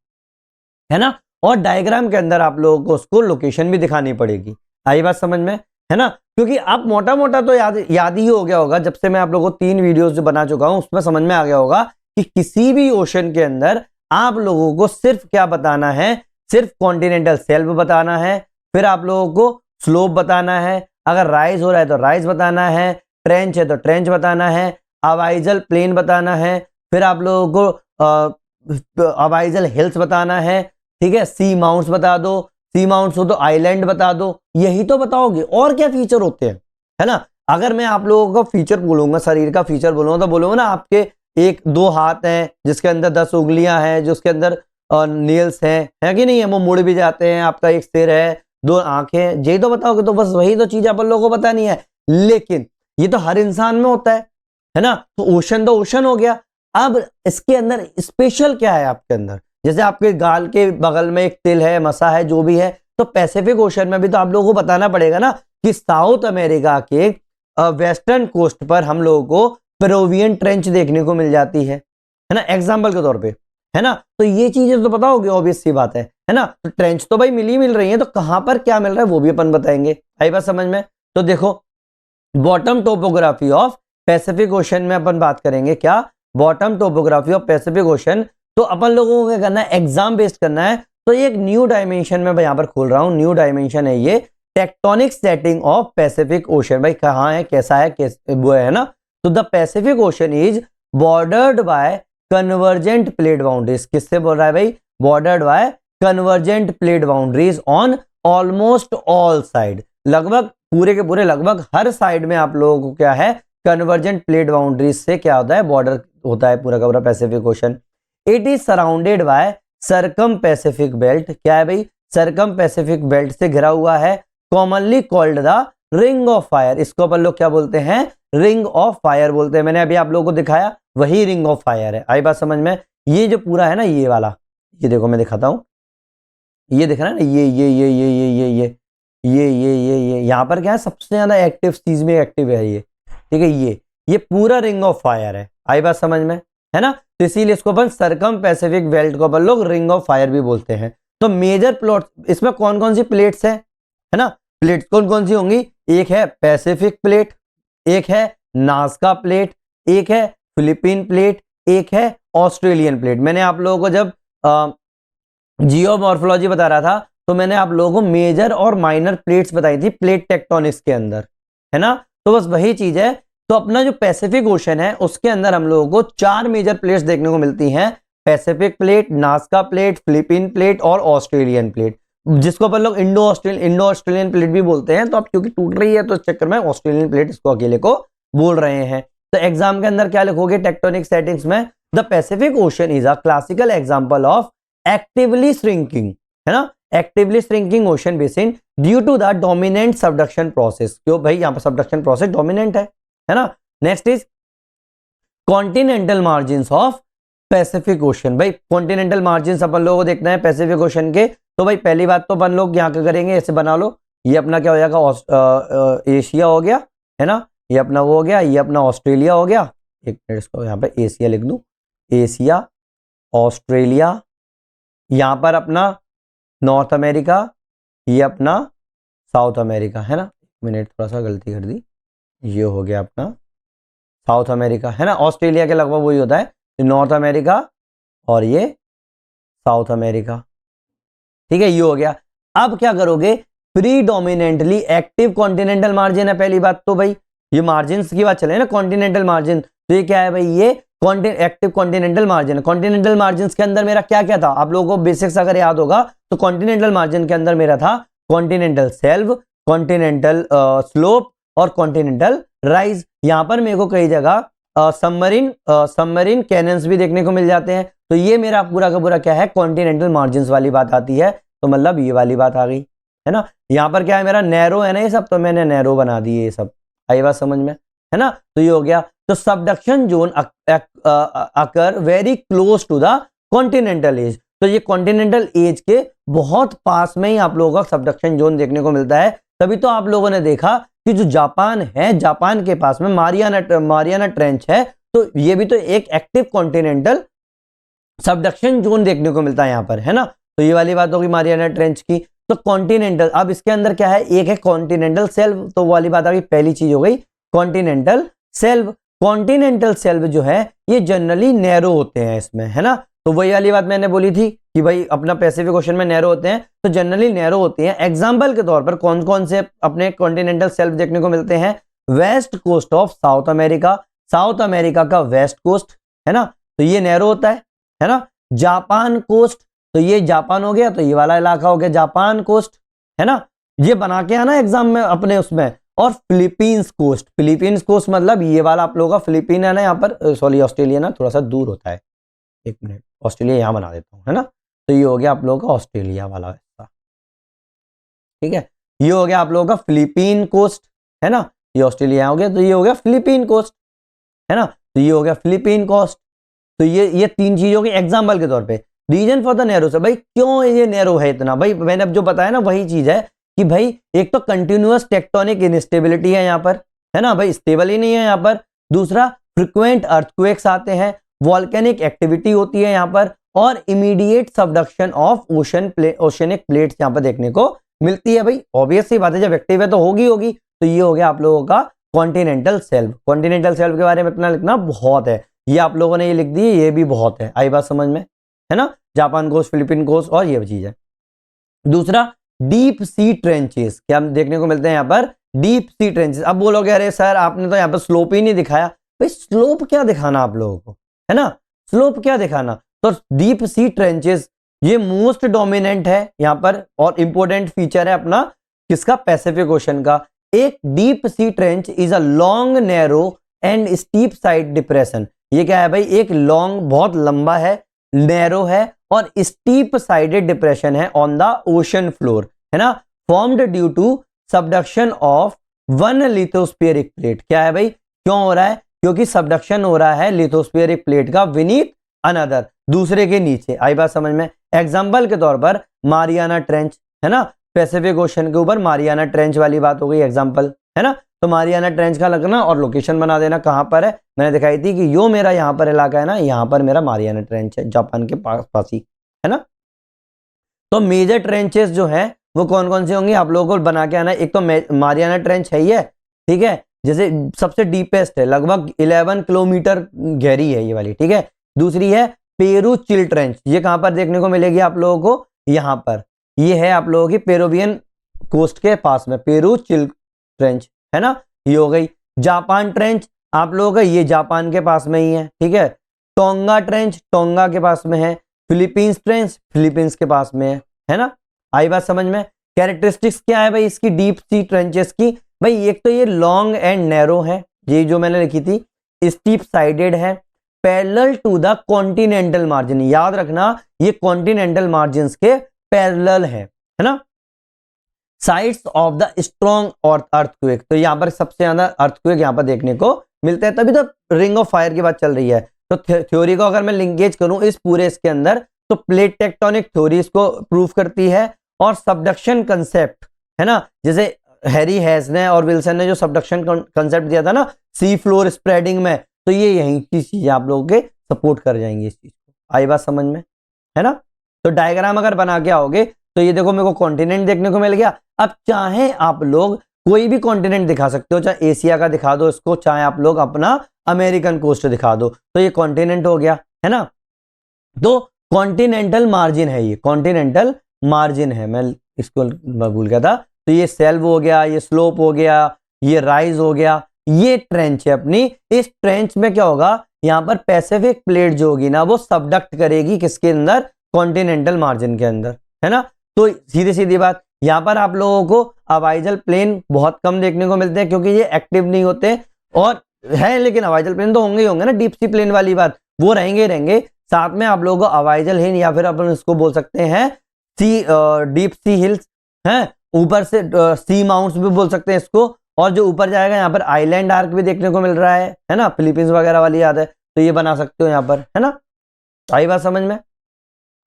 ना। और डायग्राम के अंदर आप लोगों को उसको लोकेशन भी दिखानी पड़ेगी। आई बात समझ में, है ना। क्योंकि आप मोटा मोटा तो याद ही हो गया होगा, जब से मैं आप लोगों को 3 वीडियोस जो बना चुका हूं उसमें समझ में आ गया होगा कि किसी भी ओशन के अंदर आप लोगों को सिर्फ क्या बताना है, सिर्फ कॉन्टिनेंटल शेल्फ बताना है, फिर आप लोगों को स्लोप बताना है, अगर राइज हो रहा है तो राइज बताना है, ट्रेंच है तो ट्रेंच बताना है, अवाइजल प्लेन बताना है, फिर आप लोगों को अवाइजल हिल्स बताना है, ठीक है। सी माउंट्स बता दो, सी माउंट्स हो तो आइलैंड बता दो, यही तो बताओगे। और क्या फीचर होते हैं, है ना। अगर मैं आप लोगों का फीचर बोलूंगा, शरीर का फीचर बोलूंगा, तो बोलूंगा ना आपके 1-2 हाथ हैं जिसके अंदर 10 उंगलियां हैं, जिसके अंदर नेल्स हैं, कि नहीं है, वो मुड़ भी जाते हैं, आपका एक सिर है, 2 आंखें, यही तो बताओगे। तो बस वही तो चीज अपन लोगों को पता नहीं है, लेकिन ये तो हर इंसान में होता है ना। तो ओशन हो गया। अब इसके अंदर स्पेशल क्या है आपके अंदर, जैसे आपके गाल के बगल में एक तिल है, मसा है, जो भी है, तो पैसिफिक ओशन में भी तो आप लोगों को बताना पड़ेगा ना कि साउथ अमेरिका के वेस्टर्न कोस्ट पर हम लोगों को पेरुवियन ट्रेंच देखने को मिल जाती है ना। एग्जाम्पल के तौर पे है ना। तो ये चीजें तो पता होगी, ऑब्वियस सी बात है ना। तो ट्रेंच तो भाई मिल रही है, तो कहां पर क्या मिल रहा है वो भी अपन बताएंगे। आई बात समझ में। तो देखो bottom topography of Pacific ocean में अपन बात करेंगे, क्या bottom topography of Pacific ocean. तो अपन लोगों को क्या करना है, एग्जाम बेस्ड करना है। तो एक न्यू डायमेंशन में यहां पर खोल रहा हूं, न्यू डायमेंशन है ये, tectonic setting of Pacific Ocean. भाई कहां है, कैसा है, वो है ना। तो the Pacific Ocean is bordered by convergent plate boundaries. किससे बोल रहा है भाई, bordered by convergent plate boundaries on almost all side. लगभग पूरे के पूरे लगभग हर साइड में आप लोगों को क्या है, कन्वर्जेंट प्लेट बाउंड्रीज से क्या होता है, बॉर्डर होता है पूरा का पूरा Pacific Ocean. It is surrounded by circum Pacific belt. क्या है भाई, सरकम पैसिफिक बेल्ट से घिरा हुआ है। Commonly called the ring of fire. इसको अपन लोग क्या बोलते हैं, रिंग ऑफ फायर बोलते हैं। मैंने अभी आप लोगों को दिखाया वही रिंग ऑफ फायर है। आई बात समझ में। ये जो पूरा है ना, ये वाला, ये देखो मैं दिखाता हूं, ये दिख रहा है ना, ये यहां पर क्या है, सबसे ज्यादा एक्टिव चीज में एक्टिव है ये, ठीक है। ये पूरा रिंग ऑफ फायर है। आई बात समझ में, है ना। तो इसीलिए इसको अपन सरकम पैसिफिक बेल्ट को अपन लोग रिंग ऑफ फायर भी बोलते हैं। तो मेजर प्लॉट इसमें कौन कौन सी प्लेट्स है ना, प्लेट्स कौन कौन सी होंगी, एक है पैसिफिक प्लेट, एक है नाज़का प्लेट, एक है फिलीपीन प्लेट, एक है ऑस्ट्रेलियन प्लेट। मैंने आप लोगों को जब जियोमॉर्फोलॉजी बता रहा था तो मैंने आप लोगों को मेजर और माइनर प्लेट्स बताई थी प्लेट टेक्टोनिक्स के अंदर, है ना। तो बस वही चीज है। तो अपना जो पैसिफिक ओशन है उसके अंदर हम लोगों को 4 मेजर प्लेट्स देखने को मिलती हैं, Pacific plate, Nazca plate, Philippine plate और ऑस्ट्रेलियन प्लेट, जिसको अपन लोग इंडो ऑस्ट्रेलियन प्लेट भी बोलते हैं। तो अब क्योंकि टूट रही है तो इस चक्कर में ऑस्ट्रेलियन प्लेट इसको अकेले को बोल रहे हैं। तो एग्जाम के अंदर क्या लिखोगे टेक्टोनिक सेटिंग्स में, the Pacific Ocean is a classical example of actively shrinking, है ना, actively shrinking ocean basin due to the dominant subduction process. क्यों भाई, यहां पर सबडक्शन प्रोसेस डोमिनेंट है ना। Next is continental margin of Pacific Ocean. भाई कॉन्टिनेंटल मार्जिन अपन लोगों को देखना है पैसिफिक ओशन के। तो भाई पहली बात तो अपन लोग यहाँ क्या करेंगे, ऐसे बना लो, ये अपना क्या हो जाएगा, एशिया हो गया, है ना, ये अपना वो हो गया, ये अपना ऑस्ट्रेलिया हो गया। एक मिनट इसको यहाँ पे एशिया लिख दूं, एशिया, ऑस्ट्रेलिया, यहाँ पर अपना नॉर्थ अमेरिका, ये अपना साउथ अमेरिका, है ना। एक मिनट थोड़ा सा गलती कर दी, ये हो गया अपना साउथ अमेरिका, है ना। ऑस्ट्रेलिया के लगभग वही होता है, नॉर्थ अमेरिका और ये साउथ अमेरिका, ठीक है, ये हो गया। अब क्या करोगे, प्रीडोमिनेंटली एक्टिव कॉन्टिनेंटल मार्जिन है पहली बात तो भाई, ये मार्जिन की बात चले ना, कॉन्टिनेंटल मार्जिन, तो ये क्या है भाई, ये active continental margin. Continental margin के अंदर मेरा क्या क्या था, आप लोगों को बेसिक्स अगर याद होगा तो कॉन्टिनेंटल मार्जिन के अंदर मेरा था कॉन्टिनेंटल सेल्व, कॉन्टिनेंटल स्लोप और कॉन्टिनेंटल राइज। यहां पर मेरे को कई जगह सबमरीन कैनन्स भी देखने को मिल जाते हैं। तो ये मेरा पूरा का पूरा क्या है, कॉन्टिनेंटल मार्जिन वाली बात आती है। तो मतलब ये वाली बात आ गई, है ना। यहाँ पर क्या है, मेरा नैरो है ना ये सब, तो मैंने नैरो बना दी ये सब, आई बात समझ में, है ना। तो ये हो गया। तो subduction zone occur very close to the continental edge. तो ये कॉन्टिनेंटल एज के बहुत पास में ही आप लोगों का सबडक्शन जोन देखने को मिलता है। तभी तो आप लोगों ने देखा कि जो जापान है, जापान के पास में मारियाना ट्रेंच है, तो ये भी तो एक एक्टिव कॉन्टिनेंटल सबडक्शन जोन देखने को मिलता है यहाँ पर, है ना। तो ये वाली बात होगी मारियाना ट्रेंच की। तो कॉन्टिनेंटल, अब इसके अंदर क्या है, एक है कॉन्टिनेंटल सेल्व, तो वाली बात आ गई, पहली चीज हो गई कॉन्टिनेंटल सेल्व। कॉन्टिनेंटल सेल्व जो है ये जनरली नैरो होते हैं इसमें, है ना। तो वही वाली बात मैंने बोली थी कि भाई अपना पैसिफिक ओशन में नैरो होते हैं, तो जनरली नैरो होते हैं। एग्जाम्पल के तौर पर कौन कौन से अपने कॉन्टिनेंटल सेल्व देखने को मिलते हैं, west coast of South America, South America का वेस्ट कोस्ट, है ना, तो ये नैरो होता है ना। जापान कोस्ट, तो ये जापान हो गया, तो ये वाला इलाका हो गया जापान कोस्ट, है ना। ये बना के आना एग्जाम में अपने उसमें। और फिलीपींस कोस्ट, फिलीपींस कोस्ट मतलब ये वाला आप लोगों का फिलीपीन है ना, यहाँ पर सॉरी ऑस्ट्रेलिया ना थोड़ा सा दूर होता है, एक मिनट ऑस्ट्रेलिया यहाँ बना देता हूँ, है ना। तो ये हो गया आप लोगों का ऑस्ट्रेलिया वाला हिस्सा, ठीक है। ये हो गया आप लोगों का फिलीपीन कोस्ट, है ना, ये ऑस्ट्रेलिया हो गया, तो ये हो गया फिलीपीन कोस्ट, है ना। तो ये हो गया फिलीपीन कोस्ट। तो ये तीन चीजों के एग्जाम्पल के तौर पे। रीजन फॉर द नैरो से, भाई क्यों ये नैरो है इतना, भाई मैंने अब जो बताया ना वही चीज है कि भाई एक तो कंटिन्यूअस टेक्टोनिक इनस्टेबिलिटी है यहाँ पर, है ना, भाई स्टेबल ही नहीं है यहाँ पर। दूसरा फ्रिक्वेंट अर्थक्वेक्स आते हैं, वॉल्केनिक एक्टिविटी होती है यहाँ पर, और immediate subduction of oceanic plates यहाँ पर देखने को मिलती है। भाई ऑब्वियस सी बात है, जब एक्टिव है तो होगी। तो ये हो गया आप लोगों का कॉन्टिनेंटल शेल्फ। कॉन्टिनेंटल शेल्फ के बारे में इतना लिखना बहुत है, ये आप लोगों ने ये लिख दी, ये भी बहुत है। आई बात समझ में, है ना। जापान कोस्ट, फिलीपीन कोस्ट और ये चीज है। दूसरा डीप सी ट्रेंचेस, क्या देखने को मिलते हैं यहाँ पर डीप सी ट्रेंचेस। अब बोलोगे अरे सर आपने तो यहाँ पर स्लोप ही नहीं दिखाया। भाई स्लोप क्या दिखाना आप लोगों को, है ना, स्लोप क्या दिखाना। तो डीप सी ट्रेंचेस ये मोस्ट डोमिनेंट है यहाँ पर और इंपॉर्टेंट फीचर है अपना किसका, पैसिफिक ओशन का। एक deep sea trench is a long narrow and steep side depression. ये क्या है भाई, एक लॉन्ग बहुत लंबा है, नैरो है और स्टीप साइडेड डिप्रेशन है ऑन द ओशन फ्लोर, है ना, formed due to subduction of one lithospheric plate. क्या है भाई, क्यों हो रहा है, क्योंकि सबडक्शन हो रहा है लिथोस्फेरिक प्लेट का विनीथ अनदर, दूसरे के नीचे। आई बात समझ में। एग्जाम्पल के तौर पर मारियाना ट्रेंच, है ना, पैसिफिक ओशन के ऊपर मारियाना ट्रेंच वाली बात हो गई एग्जाम्पल, है ना। तो मारियाना ट्रेंच का लगना और लोकेशन बना देना कहां पर है, मैंने दिखाई थी कि यो मेरा यहां पर इलाका है ना, यहां पर मेरा मारियाना ट्रेंच है, जापान के पास ही, है ना। तो मेजर ट्रेंचेस जो है वो कौन कौन से होंगे आप लोगों को बना के आना। एक तो मारियाना ट्रेंच है ही है, ठीक है, जैसे सबसे डीपेस्ट है, लगभग 11 किलोमीटर गहरी है ये वाली, ठीक है। दूसरी है पेरू चिल ट्रेंच, ये कहां पर देखने को मिलेगी आप लोगों को, यहां पर, ये है आप लोगों की पेरुवियन कोस्ट के पास में, पेरू चिल ट्रेंच, है ना, ये हो गई। जापान ट्रेंच आप लोगों का ये जापान के पास में ही है, ठीक है। टोंगा ट्रेंच टोंगा के पास में है। फिलीपींस ट्रेंच फिलीपींस के पास में है ना। आई बात समझ में। कैरेक्टरिस्टिक्स क्या है भाई इसकी डीप सी ट्रेंचेस की, भाई एक तो ये लॉन्ग एंड नैरो है, ये जो मैंने लिखी थी, स्टीप साइडेड है, parallel to the continental margin, याद रखना ये कॉन्टिनेंटल मार्जिन के पैरेलल है ना। Sites of the strong earthquake, तो यहां पर सबसे ज्यादा अर्थक्वेक यहां पर देखने को मिलते हैं, तभी तो रिंग ऑफ फायर की बात चल रही है। तो थ्योरी को अगर मैं लिंकेज करूं इस पूरे इसके अंदर, तो प्लेट टेक्टोनिक थ्योरी इसको प्रूव करती है और सबडक्शन कंसेप्ट, है ना, जैसे हैरी हेज ने और विल्सन ने जो सबडक्शन कंसेप्ट दिया था ना सी फ्लोर स्प्रेडिंग में, तो ये यही की चीजें आप लोगों के सपोर्ट कर जाएंगे इस चीज को। आई बात समझ में, है ना। तो डायग्राम अगर बना के आओगे तो ये देखो मेरे को कॉन्टिनेंट देखने को मिल गया। अब चाहे आप लोग कोई भी कॉन्टिनेंट दिखा सकते हो, चाहे एशिया का दिखा दो इसको, चाहे आप लोग अपना अमेरिकन कोस्ट दिखा दो, तो ये कॉन्टिनेंट हो गया, है ना। तो कॉन्टिनेंटल मार्जिन है, ये कॉन्टिनेंटल मार्जिन है, मैं इसको भूल गया था। तो ये सेल्व हो गया, ये स्लोप हो गया, ये राइज हो गया, ये ट्रेंच है अपनी। इस ट्रेंच में क्या होगा, यहां पर पैसिफिक प्लेट जो होगी ना वो सबडक्ट करेगी किसके अंदर, कॉन्टिनेंटल मार्जिन के अंदर, है ना। तो सीधी सीधी बात, यहां पर आप लोगों को अवाइजल प्लेन बहुत कम देखने को मिलते हैं क्योंकि ये एक्टिव नहीं होते, और है लेकिन अवाइजल प्लेन तो होंगे ही होंगे ना, डीप सी प्लेन वाली बात वो रहेंगे रहेंगे। साथ में आप लोगों को अवाइजल हिल या फिर अपन इसको बोल सकते हैं सी डीप सी हिल्स हैं, ऊपर से सी माउंट्स भी बोल सकते हैं इसको। और जो ऊपर जाएगा यहाँ पर आइलैंड आर्क भी देखने को मिल रहा है ना, फिलीपींस वगैरह वाली याद है, तो ये बना सकते हो यहाँ पर, है ना। आई बात समझ में।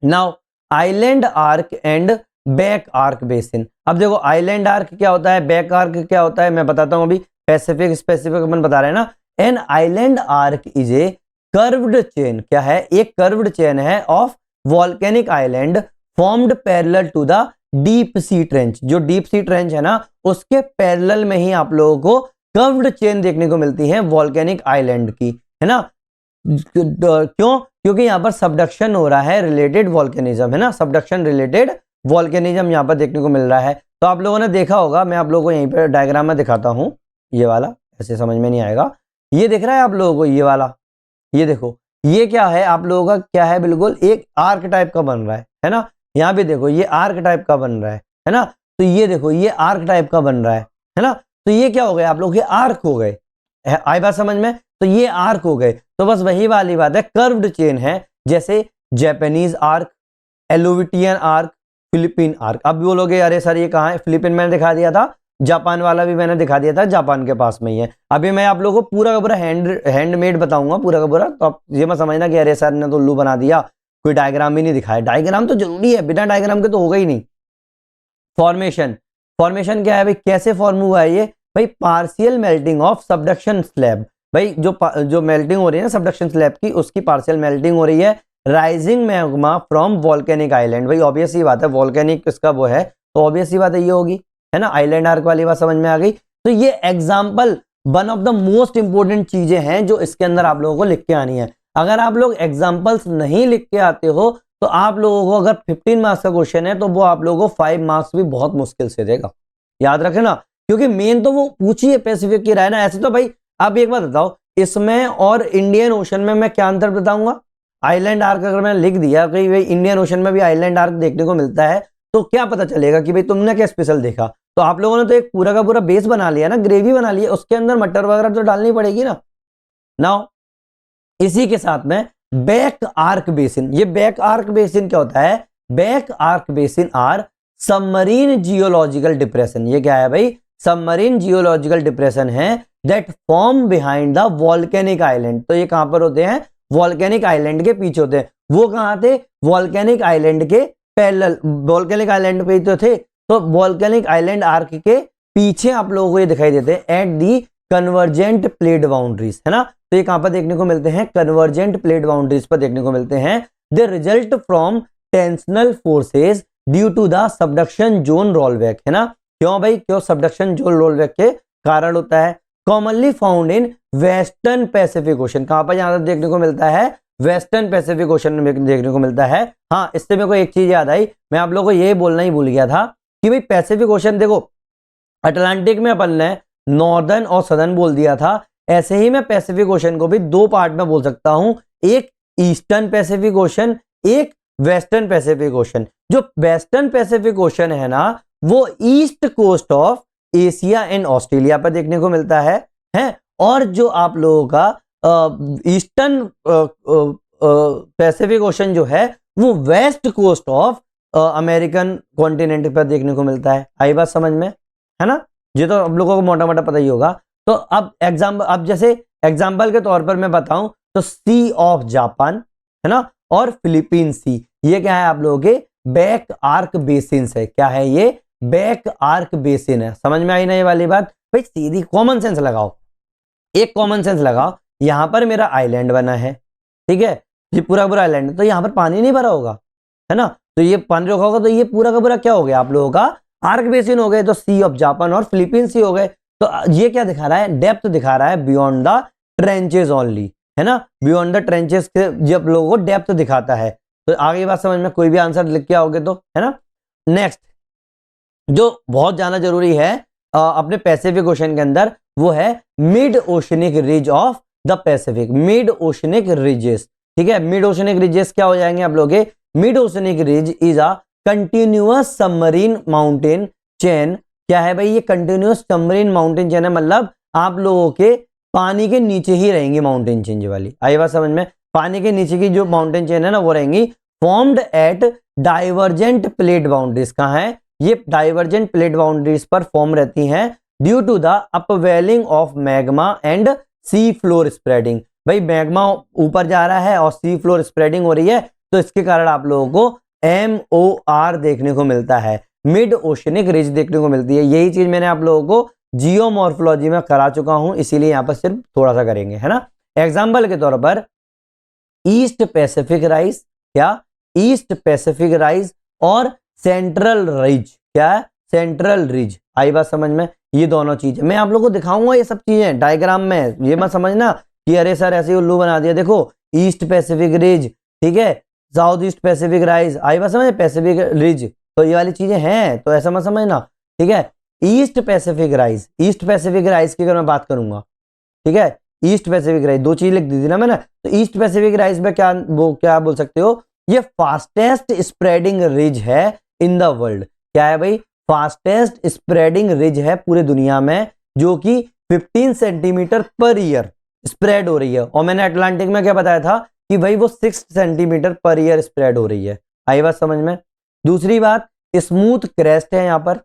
Now island arc and back arc basin. अब देखो आइलैंड आर्क क्या होता है, बैक आर्क क्या होता है, मैं बताता हूं अभी। पैसिफिक स्पेसिफिक अपन बता रहे हैं ना। An island arc is a curved chain, क्या है, एक कर्व्ड चेन है of volcanic island formed parallel to the deep sea trench. जो डीप सी ट्रेंच है ना उसके पैरेलल में ही आप लोगों को कर्व्ड चेन देखने को मिलती है वॉल्केनिक आइलैंड की, है ना। क्यों, क्योंकि यहां पर सबडक्शन हो रहा है रिलेटेड वॉल्केनिज्म, है ना, सबडक्शन रिलेटेड वॉल्केनिज्म यहां पर देखने को मिल रहा है। तो आप लोगों ने देखा होगा, मैं आप लोगों को यहीं पर डायग्राम में दिखाता हूं, ये वाला ऐसे समझ में नहीं आएगा, ये दिख रहा है आप लोगों को, ये वाला, ये देखो ये क्या है आप लोगों का, क्या है, बिल्कुल एक आर्क टाइप का बन रहा है ना। यहाँ भी देखो ये आर्क टाइप का बन रहा है ना। तो ये देखो ये आर्क टाइप का बन रहा है ना। तो ये क्या हो गया आप लोग, ये आर्क हो गए, आई बात समझ में। तो ये आर्क हो गए, तो बस वही वाली बात है, कर्व्ड चेन है, जैसे Japanese arc, Aleutian arc, Philippine arc. अब बोलोगे अरे सर ये कहाँ है, फिलीपीन मैंने दिखा दिया था, जापान वाला भी मैंने दिखा दिया था, जापान के पास में ही है। अभी मैं आप लोगों को पूरा का पूरा हैंडमेड बताऊंगा पूरा का पूरा, तो आप ये मत समझना कि अरे सर ने तो उल्लू बना दिया, कोई डायग्राम भी नहीं दिखाया। डायग्राम तो जरूरी है, बिना डायग्राम के तो होगा ही नहीं। फॉर्मेशन, फॉर्मेशन क्या है भाई, कैसे फॉर्म हुआ है ये भाई, partial melting of subduction slab. भाई जो मेल्टिंग हो रही है ना सबडक्शन स्लैब की, उसकी पार्शियल मेल्टिंग हो रही है, rising magma from volcanic island. भाई ऑब्वियस ही बात है, वॉल्केनिक इसका वो है तो ऑब्वियस ही बात है ये होगी, है ना। आइलैंड आर्क वाली बात समझ में आ गई। तो ये example one of the most important चीजें हैं जो इसके अंदर आप लोगों को लिख के आनी है। अगर आप लोग एग्जाम्पल्स नहीं लिख के आते हो तो आप लोगों को, अगर 15 मार्क्स का क्वेश्चन है तो वो आप लोगों को 5 मार्क्स भी बहुत मुश्किल से देगा, याद रखे ना, क्योंकि मेन तो वो पूछिए पैसिफिक की रहा है ना। ऐसे तो भाई आप एक बात बताओ, इसमें और इंडियन ओशन में मैं क्या अंतर बताऊंगा। आइलैंड आर्क अगर मैंने लिख दिया कि भाई इंडियन ओशन में भी आइलैंड आर्क देखने को मिलता है तो क्या पता चलेगा कि भाई तुमने क्या स्पेशल देखा। तो आप लोगों ने तो एक पूरा का पूरा बेस बना लिया ना, ग्रेवी बना लिया, उसके अंदर मटर वगैरह तो डालनी पड़ेगी ना। नाउ इसी के साथ में बैक आर्क बेसिन। ये बैक आर्क बेसिन क्या होता है? Back arc basin are submarine geological depression. ये क्या है भाई? सबमरीन जियोलॉजिकल डिप्रेशन है that form behind the volcanic island. तो ये कहां पर होते हैं? वॉल्केनिक आइलैंड के पीछे होते हैं। वो कहां थे? वॉल्केनिक आइलैंड के पैरेलल, वॉल्केनिक आइलैंड पे तो थे, तो वॉल्केनिक आइलैंड आर्क के पीछे आप लोगों को ये दिखाई देते हैं at the convergent plate boundaries, है ना। तो ये कहां पर देखने को मिलते हैं? कन्वर्जेंट प्लेट बाउंड्रीज पर देखने को मिलते हैं। They result from tensional forces due to the subduction zone rollback, है ना। क्यों भाई? क्यों? सबडक्शन जोन रोलबैक के कारण होता है। Commonly found in western Pacific ocean. कहां पर ज्यादा देखने को मिलता है? वेस्टर्न पैसिफिक ओशन में देखने को मिलता है। हाँ, इससे मेरे को एक चीज याद आई, मैं आप लोगों को ये बोलना ही भूल गया था कि भाई पैसिफिक ओशन, देखो अटलांटिक में अपन ने नॉर्दर्न और सदर्न बोल दिया था, ऐसे ही मैं पैसिफिक ओशन को भी दो पार्ट में बोल सकता हूं, एक ईस्टर्न पैसिफिक ओशन, एक वेस्टर्न पैसिफिक ओशन। जो वेस्टर्न पैसिफिक ओशन है ना, वो east coast of Asia and Australia पर देखने को मिलता है। और जो आप लोगों का ईस्टर्न पैसिफिक ओशन जो है वो west coast of American continent पर देखने को मिलता है। आई बात समझ में, है ना। ये तो आप लोगों को मोटा मोटा पता ही होगा। तो अब जैसे एग्जाम्पल के तौर पर मैं बताऊं तो सी ऑफ जापान, है ना, और फिलीपीन सी, ये क्या है आप लोगों के? बैक आर्क बेसिन है। क्या है ये? बैक आर्क बेसिन है। समझ में आई ना ये वाली बात? भाई सीधी कॉमन सेंस लगाओ, एक कॉमन सेंस लगाओ। यहां पर मेरा आइलैंड बना है, ठीक है, ये पूरा पूरा आइलैंड, तो यहां पर पानी नहीं भरा होगा, है ना। तो ये पानी रखा होगा तो ये पूरा का पूरा क्या हो गया आप लोगों का? आर्क बेसिन हो गए। तो सी ऑफ जापान और फिलीपीन सी हो गए। तो ये क्या दिखा रहा है? डेप्थ दिखा रहा है बियॉन्ड द ट्रेंचेस ओनली, है ना। बियॉन्ड द ट्रेंचेस के जब लोगों को डेप्थ दिखाता है। तो आगे बात समझ में, कोई भी आंसर लिख के आओगे तो, है ना। नेक्स्ट जो बहुत जाना जरूरी है अपने पैसिफिक ओशन के अंदर, वो है mid oceanic ridge of the Pacific. Mid oceanic ridges, ठीक है। मिड ओशनिक रिजेस क्या हो जाएंगे आप लोग? Mid oceanic ridge is a continuous submarine mountain chain. क्या है भाई? ये कंटिन्यूअस सबमरीन माउंटेन चेन है, मतलब आप लोगों के पानी के नीचे ही रहेंगी माउंटेन चेन ये वाली। आई बात समझ में? पानी के नीचे की जो माउंटेन चेन है ना वो रहेंगी। Formed at divergent plate boundaries. कहां है? ये डाइवर्जेंट प्लेट बाउंड्रीज पर फॉर्म रहती हैं due to the upwelling of magma and sea floor spreading. भाई मैग्मा ऊपर जा रहा है और सी फ्लोर स्प्रेडिंग हो रही है, तो इसके कारण आप लोगों को MOR देखने को मिलता है, मिड ओशनिक रिज देखने को मिलती है। यही चीज मैंने आप लोगों को जियोमॉर्फोलॉजी में करा चुका हूं, इसीलिए यहां पर सिर्फ थोड़ा सा करेंगे, है ना। एग्जाम्पल के तौर पर ईस्ट पैसिफिक राइज, क्या? ईस्ट पैसिफिक राइज और सेंट्रल रिज। क्या है? Central ridge. आई बात समझ में? ये दोनों चीजें मैं आप लोगों को दिखाऊंगा, ये सब चीजें डायग्राम में। ये मत समझना कि अरे सर ऐसे उल्लू बना दिया, देखो ईस्ट पैसिफिक रिज, ठीक है, साउथ ईस्ट पैसिफिक राइज। आई बात समझ? पैसिफिक रिज, तो ये वाली चीजें हैं, तो ऐसा मत समझना, ठीक है। East Pacific rise, east Pacific rise की अगर मैं बात करूंगा, ठीक है, ईस्ट पैसिफिक राइज, दो चीज लिख दी थी ना मैंने। तो ईस्ट पैसिफिक राइज में क्या वो क्या बोल सकते हो? ये फास्टेस्ट स्प्रेडिंग रिज है इन द वर्ल्ड। क्या है भाई? फास्टेस्ट स्प्रेडिंग रिज है पूरे दुनिया में, जो कि 15 सेंटीमीटर पर ईयर स्प्रेड हो रही है। और मैंने अटलांटिक में क्या बताया था कि भाई वो 6 सेंटीमीटर पर ईयर स्प्रेड हो रही है। आई बात समझ में? दूसरी बात, स्मूथ क्रेस्ट है यहां पर,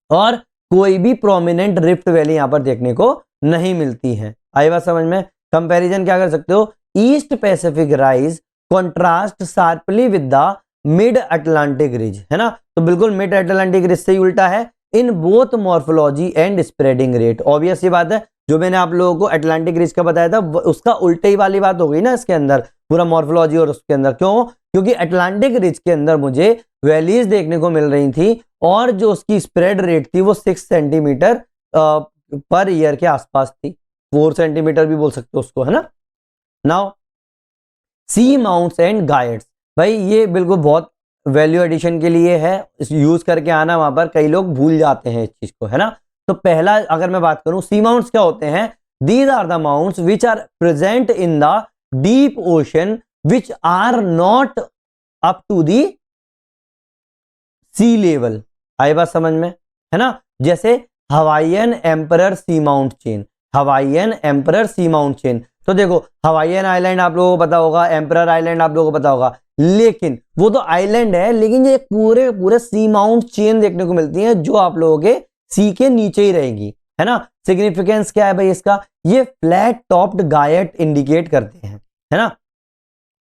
और कोई भी प्रोमिनेंट रिफ्ट वैली यहां पर देखने को नहीं मिलती है। आई बात समझ में? कंपैरिजन क्या कर सकते हो? East Pacific rise contrast sharply with the mid Atlantic ridge, है ना। तो बिल्कुल मिड अटलांटिक रिज से ही उल्टा है in both morphology and spreading rate. Obvious ये बात है, जो मैंने आप लोगों को अटलांटिक रिज का बताया था उसका उल्टे ही वाली बात हो गई ना इसके अंदर, पूरा मॉर्फोलॉजी और उसके अंदर। क्यों? क्योंकि अटलांटिक रिज के अंदर मुझे वैलीज देखने को मिल रही थी और जो उसकी स्प्रेड रेट थी वो 6 सेंटीमीटर पर ईयर के आसपास थी, 4 सेंटीमीटर भी बोल सकते हो उसको, है ना। Now sea mounts and guyots, भाई ये बिल्कुल बहुत वैल्यू एडिशन के लिए है, यूज करके आना, वहां पर कई लोग भूल जाते हैं इस चीज को, है ना। तो पहला अगर मैं बात करूं, सी माउंट्स क्या होते हैं? These are the mounts which are present in the deep ocean which are not up to the sea level. आई बात समझ में, है ना। जैसे Hawaiian Emperor sea mount chain, Hawaiian Emperor sea mount chain. तो देखो हवाईयन आइलैंड आप लोगों को पता होगा, एम्परर आइलैंड आप लोगों को पता होगा, लेकिन वो तो आइलैंड है, लेकिन ये पूरे पूरे सी माउंट चेन देखने को मिलती है जो आप लोगों के सी के नीचे ही रहेंगी, है ना। सिग्निफिकेंस क्या है भाई इसका? ये फ्लैट टॉप्ड गायट इंडिकेट करते हैं, है ना।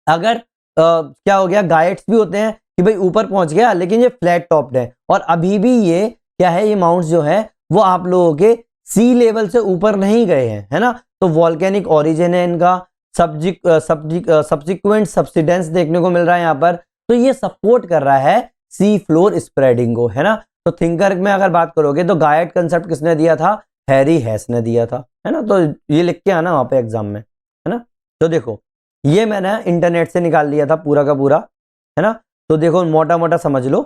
अगर क्या हो गया, गायट्स भी होते हैं कि भाई ऊपर पहुंच गया, लेकिन ये फ्लैट टॉप्ड है और अभी भी ये क्या है, ये माउंट्स जो है वो आप लोगों के सी लेवल से ऊपर नहीं गए हैं, है ना। तो वॉल्केनिक ओरिजिन है इनका, सब्सिक्वेंट सब्सिडेंस देखने को मिल रहा है यहाँ पर, तो ये सपोर्ट कर रहा है सी फ्लोर स्प्रेडिंग को, है ना। तो थिंकर में अगर बात करोगे तो गायट कंसेप्ट किसने दिया था? हैरी हेस ने दिया था, है ना। तो ये लिख के आना वहां पे एग्जाम में, है ना। तो देखो ये मैंने इंटरनेट से निकाल लिया था पूरा का पूरा, है ना। तो देखो मोटा मोटा समझ लो,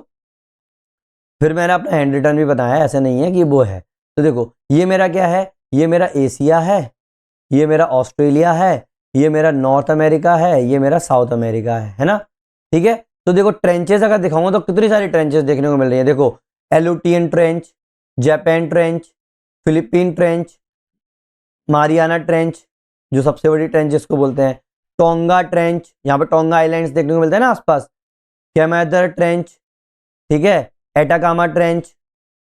फिर मैंने अपना हैंड रिटन भी बताया, ऐसे नहीं है कि वो है। तो देखो ये मेरा क्या है, ये मेरा एशिया है, ये मेरा ऑस्ट्रेलिया है, ये मेरा नॉर्थ अमेरिका है, ये मेरा साउथ अमेरिका है ना। ठीक है। तो देखो ट्रेंचेस अगर दिखाऊंगा तो कितनी सारी ट्रेंचेस देखने को मिल रही है। देखो Aleutian trench, Japan trench, Philippine trench, Mariana trench जो सबसे बड़ी ट्रेंच जिसको बोलते हैं, टोंगा ट्रेंच, यहाँ पे टोंगा आइलैंड्स देखने को मिलते हैं ना आसपास, कैमेदर ट्रेंच, ठीक है, एटाकामा ट्रेंच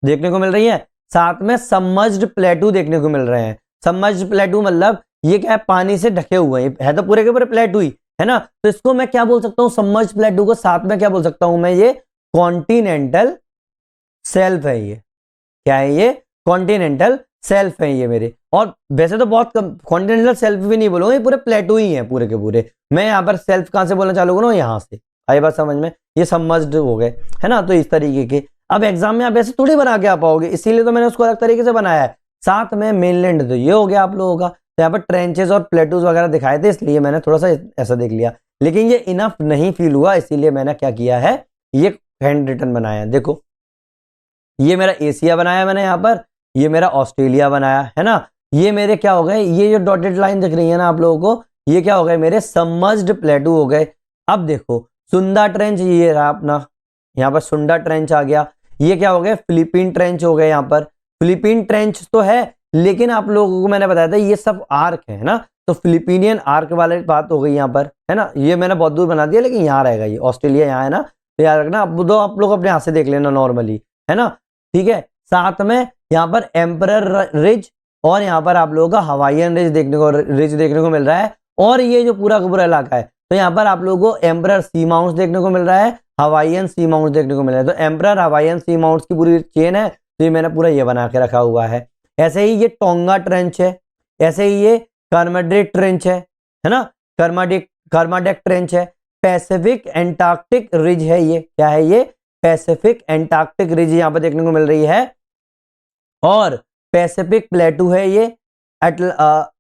देखने को मिल रही है। साथ में सबमर्ज्ड प्लेटू देखने को मिल रहे हैं। सबमर्ज्ड प्लेटू मतलब ये क्या है, पानी से ढके हुए हैं, है तो पूरे के पूरे प्लेटू ही, है ना। तो इसको मैं क्या बोल सकता हूँ, सबमर्ज्ड प्लेटू को साथ में क्या बोल सकता हूं मैं, ये कॉन्टिनेंटल सेल्फ है। ये क्या है, ये कॉन्टिनेंटल सेल्फ है ये मेरे। और वैसे तो बहुत कम कॉन्टिनेंटल सेल्फ भी नहीं बोलूंगा, ये पूरे प्लेटू ही है पूरे के पूरे। मैं यहाँ पर सेल्फ कहां से बोलना चालू करूँ, यहाँ से। आई बात समझ में, ये सबमर्ज्ड हो गए, है ना। तो इस तरीके के अब एग्जाम में आप ऐसे थोड़ी बना के आ पाओगे, इसीलिए तो मैंने उसको अलग तरीके से बनाया है। साथ में मेनलैंड तो ये हो गया आप लोगों का, तो यहाँ पर ट्रेंचेस और प्लेटूज वगैरह दिखाए थे, इसलिए मैंने थोड़ा सा ऐसा देख लिया, लेकिन ये इनफ नहीं फील हुआ, इसीलिए मैंने क्या किया है, ये हैंड रिटन बनाया। देखो ये मेरा एशिया बनाया मैंने यहाँ पर, ये मेरा ऑस्ट्रेलिया बनाया, है ना। ये मेरे क्या हो गए, ये जो डॉटेड लाइन दिख रही है ना आप लोगों को, ये क्या हो गए, मेरे सबमर्ज्ड प्लेटू हो गए। अब देखो सुंदा ट्रेंच ये रहा अपना, यहाँ पर सुंदा ट्रेंच आ गया। ये क्या हो गया, फिलीपीन ट्रेंच हो गए। यहाँ पर फिलीपीन ट्रेंच तो है, लेकिन आप लोगों को मैंने बताया था ये सब आर्क है ना, तो फिलिपीनियन आर्क वाले बात हो गई यहाँ पर, है ना। ये मैंने बहुत दूर बना दिया, लेकिन यहाँ रहेगा, ये ऑस्ट्रेलिया यहाँ है ना, तो याद रखना। अब तो आप लोग अपने हाथ से देख लेना नॉर्मली, है ना। ठीक है। साथ में यहाँ पर एम्परर रिज और यहाँ पर आप लोगों का हवाईयन रिज देखने को मिल रहा है। और ये जो पूरा का पूरा इलाका है, तो यहाँ पर आप लोगों को एम्परर सी माउंट्स देखने को मिल रहा है, हवाईयन सी माउंट्स देखने को मिल रहा है। तो एम्परर हवाईयन सी माउंट्स की पूरी चेन है, तो ये मैंने पूरा ये बना के रखा हुआ है। ऐसे ही ये टोंगा ट्रेंच है, ऐसे ही ये कर्माडेक ट्रेंच है ना, कर्माडेक ट्रेंच है। पैसिफिक एंटार्क्टिक रिज है, ये क्या है, ये पैसिफिक एंटार्क्टिक रिज यहाँ पर देखने को मिल रही है। और पैसिफिक प्लेटू है ये,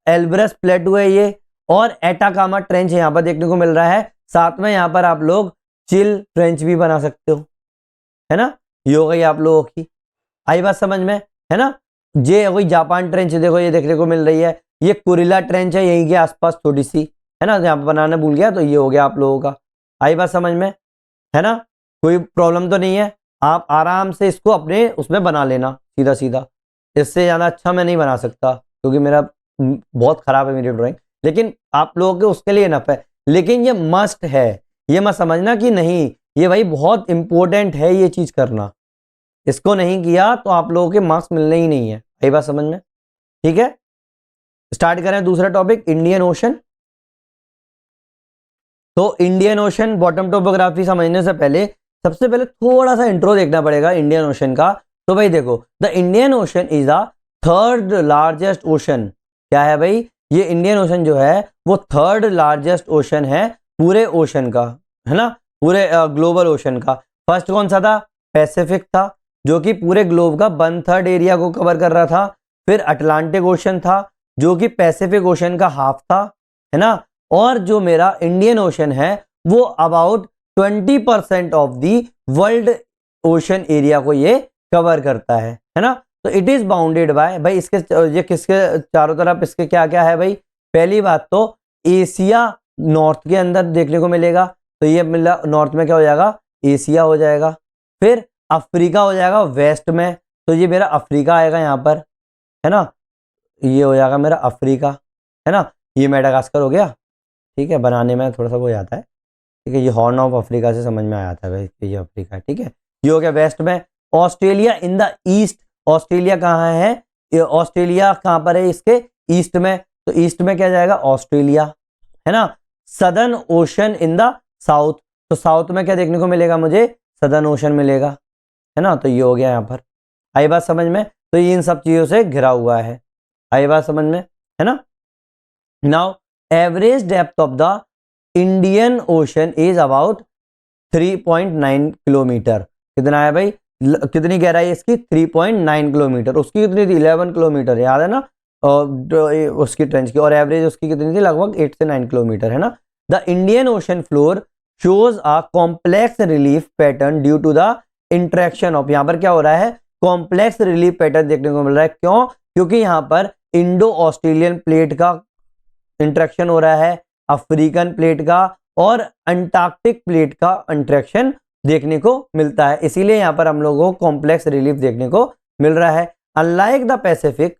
एल्ब्रस प्लेटू है ये, और एटाकामा ट्रेंच यहाँ पर देखने को मिल रहा है। साथ में यहाँ पर आप लोग चिल ट्रेंच भी बना सकते हो, है ना। ये हो गई आप लोगों की, आई बात समझ में, है ना। ये वही जापान ट्रेंच देखो ये देखने को मिल रही है। ये कुरिला ट्रेंच है यहीं के आसपास थोड़ी सी, है ना, यहाँ पर बनाना भूल गया, तो ये हो गया आप लोगों का। आई बात समझ में, है ना। कोई प्रॉब्लम तो नहीं है, आप आराम से इसको अपने उसमें बना लेना सीधा सीधा। इससे ज़्यादा अच्छा मैं नहीं बना सकता, क्योंकि मेरा बहुत खराब है मेरी ड्राइंग, लेकिन आप लोगों के उसके लिए इनफ है। लेकिन ये मस्ट है, ये मत समझना कि नहीं, ये भाई बहुत इंपॉर्टेंट है ये चीज़ करना। इसको नहीं किया तो आप लोगों के मार्क्स मिलने ही नहीं है। यही बात समझ में, ठीक है। स्टार्ट करें दूसरा टॉपिक, इंडियन ओशन। तो इंडियन ओशन बॉटम टोपोग्राफी समझने से पहले सबसे पहले थोड़ा सा इंट्रो देखना पड़ेगा इंडियन ओशन का। तो भाई देखो, the Indian Ocean is the third largest ocean क्या है भाई, ये इंडियन ओशन जो है वो थर्ड लार्जेस्ट ओशन है पूरे ओशन का, है ना, पूरे ग्लोबल ओशन का। फर्स्ट कौन सा था, पैसिफिक था, जो कि पूरे ग्लोब का 1/3 एरिया को कवर कर रहा था। फिर अटलांटिक ओशन था, जो कि पैसिफिक ओशन का हाफ था, है ना। और जो मेरा इंडियन ओशन है वो about 20% of the world ocean area को ये कवर करता है ना। तो इट इज बाउंडेड बाय, भाई इसके ये किसके चारों तरफ इसके क्या क्या है भाई, पहली बात तो एशिया नॉर्थ के अंदर देखने को मिलेगा, तो ये मिला नॉर्थ में क्या हो जाएगा, एशिया हो जाएगा। फिर अफ्रीका हो जाएगा वेस्ट में, तो ये मेरा अफ्रीका आएगा यहाँ पर, है ना, ये हो जाएगा मेरा अफ्रीका, है ना। ये मेडागास्कर हो गया, ठीक है, बनाने में थोड़ा सा वो जाता है, ठीक है, ये हॉर्न ऑफ अफ्रीका से समझ में आ जाता है भाई, ये अफ्रीका है, ठीक है। ये हो गया वेस्ट में। Australia in the east, Australia कहाँ है, ऑस्ट्रेलिया कहाँ पर है, इसके ईस्ट में, तो ईस्ट में क्या जाएगा, ऑस्ट्रेलिया, है ना। Southern ocean in the south, तो साउथ में क्या देखने को मिलेगा मुझे, सदर्न ओशन मिलेगा, है ना। तो ये हो गया यहाँ पर, आई बात समझ में। तो ये इन सब चीजों से घिरा हुआ है, आई बात समझ में, है ना। Now average depth of the Indian Ocean is about 3.9 kilometre. कितना है भाई, कितनी गहराई है इसकी, 3.9 किलोमीटर। उसकी कितनी थी, 11 किलोमीटर, याद है ना, उसकी ट्रेंच की, और एवरेज उसकी कितनी थी, लगभग 8 से 9 किलोमीटर, है ना। The Indian Ocean floor shows a complex relief pattern due to the interaction of, यहाँ पर क्या हो रहा है, कॉम्प्लेक्स रिलीफ पैटर्न देखने को मिल रहा है। क्यों, क्योंकि यहाँ पर इंडो ऑस्ट्रेलियन प्लेट का इंट्रैक्शन हो रहा है, अफ्रीकन प्लेट का और अंटार्कटिक प्लेट का इंट्रैक्शन देखने को मिलता है, इसीलिए यहाँ पर हम लोगों को कॉम्प्लेक्स रिलीफ देखने को मिल रहा है। Unlike the Pacific,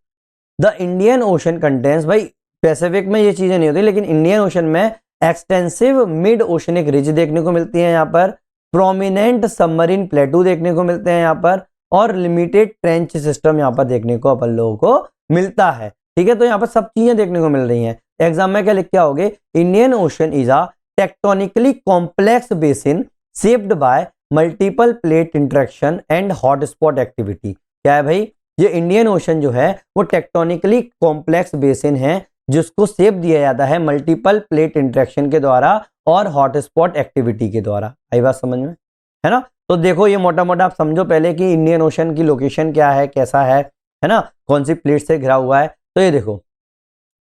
the Indian ocean contains, भाई पैसिफिक में ये चीजें नहीं होती, लेकिन इंडियन ओशन में एक्सटेंसिव मिड ओशनिक रिज देखने को मिलती है यहाँ पर, प्रोमिनेंट सबमरीन प्लेटू देखने को मिलते हैं यहाँ पर, और लिमिटेड ट्रेंच सिस्टम यहाँ पर देखने को अपन लोगों को मिलता है, ठीक है। तो यहाँ पर सब चीजें देखने को मिल रही हैं। एग्जाम में क्या लिख के आओगे, Indian Ocean is a tectonically complex basin shaped by multiple plate interaction and hotspot activity. क्या है भाई, ये इंडियन ओशन जो है वो टेक्टोनिकली कॉम्प्लेक्स बेसिन है, जिसको शेप दिया जाता है मल्टीपल प्लेट इंटरेक्शन के द्वारा और हॉटस्पॉट एक्टिविटी के द्वारा। आई बात समझ में, है ना। तो देखो ये मोटा मोटा आप समझो पहले कि इंडियन ओशन की लोकेशन क्या है, कैसा है ना, कौन सी प्लेट से घिरा हुआ है। तो ये देखो,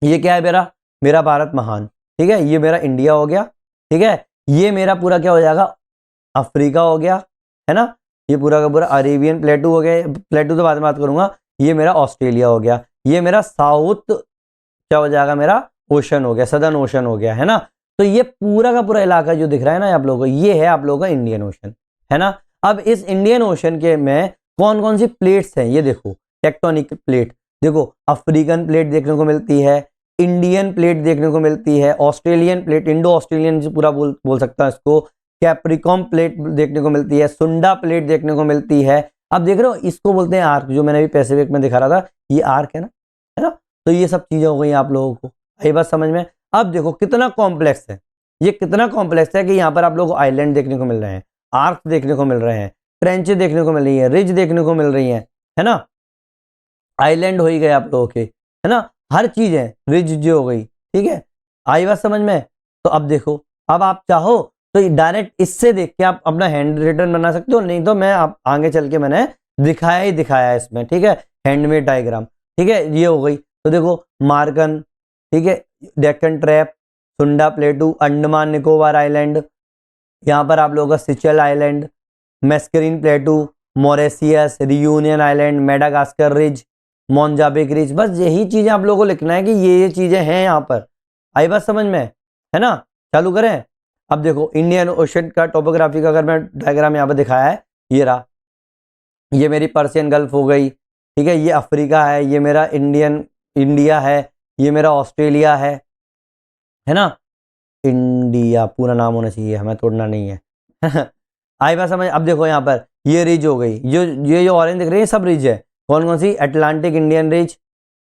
ये क्या है, मेरा मेरा भारत महान, ठीक है, ये मेरा इंडिया हो गया, ठीक है। ये मेरा पूरा क्या हो जाएगा, अफ्रीका हो गया, है ना। ये पूरा का पूरा अरेबियन प्लेटू हो गया, प्लेटू तो बाद में बात करूंगा। ये मेरा ऑस्ट्रेलिया हो गया, ये मेरा साउथ क्या हो जाएगा, मेरा ओशन हो गया, सदर्न ओशन हो गया, है ना। तो ये पूरा का पूरा इलाका जो दिख रहा है ना आप लोगों को, ये है आप लोगों का इंडियन ओशन, है ना। अब इस इंडियन ओशन के में कौन कौन सी प्लेट्स हैं, ये देखो, टेक्टोनिक प्लेट देखो, अफ्रीकन प्लेट देखने को मिलती है, इंडियन प्लेट देखने को मिलती है, ऑस्ट्रेलियन प्लेट, इंडो ऑस्ट्रेलियन पूरा बोल सकता है इसको, कैप्रिकॉम प्लेट देखने को मिलती है, सुंडा प्लेट देखने को मिलती है। अब देख रहे हो, इसको बोलते हैं आर्क, जो मैंने अभी पैसिफिक में दिखा रहा था, ये आर्क है ना। तो ये सब चीजें हो गई आप लोगों को, आई बात समझ में। अब देखो कितना कॉम्प्लेक्स है, ये कितना कॉम्प्लेक्स है कि यहाँ पर आप लोगों को आइलैंड देखने को मिल रहे हैं, आर्क देखने को मिल रहे हैं, ट्रेंच देखने को मिल रही है, रिज देखने को मिल रही है ना, आइलैंड हो ही गए आप लोगों के, है ना, हर चीज है, रिज जो हो गई, ठीक है। आई बात समझ में। तो अब देखो, अब आप चाहो तो डायरेक्ट इससे देख के आप अपना हैंड रिटन बना सकते हो, नहीं तो मैं आप आगे चल के मैंने दिखाया ही दिखाया इसमें, ठीक है, हैंडमेड डायग्राम, ठीक है। ये हो गई, तो देखो मार्कन, ठीक है, डेक्कन ट्रैप, सुंडा प्लेटू, अंडमान निकोबार आइलैंड, यहाँ पर आप लोगों का Seychelles island, Mascarene plateau, Mauritius, Reunion island, Madagascar ridge, Mozambique ridge, बस यही चीजें आप लोगों को लिखना है कि ये चीजें हैं यहाँ पर। आई बात समझ में, है ना। चालू करें। अब देखो इंडियन ओशन का टोपोग्राफी का अगर मैं डायग्राम यहाँ पर दिखाया है, ये रहा, ये मेरी पर्शियन गल्फ हो गई, ठीक है, ये अफ्रीका है, ये मेरा इंडिया है, ये मेरा ऑस्ट्रेलिया है ना। इंडिया पूरा नाम होना चाहिए, हमें तोड़ना नहीं है। आई बात समझ। अब देखो यहाँ पर ये रिज हो गई, ये जो ऑरेंज दिख रही है सब रिज है, कौन कौन सी, Atlantic Indian ridge,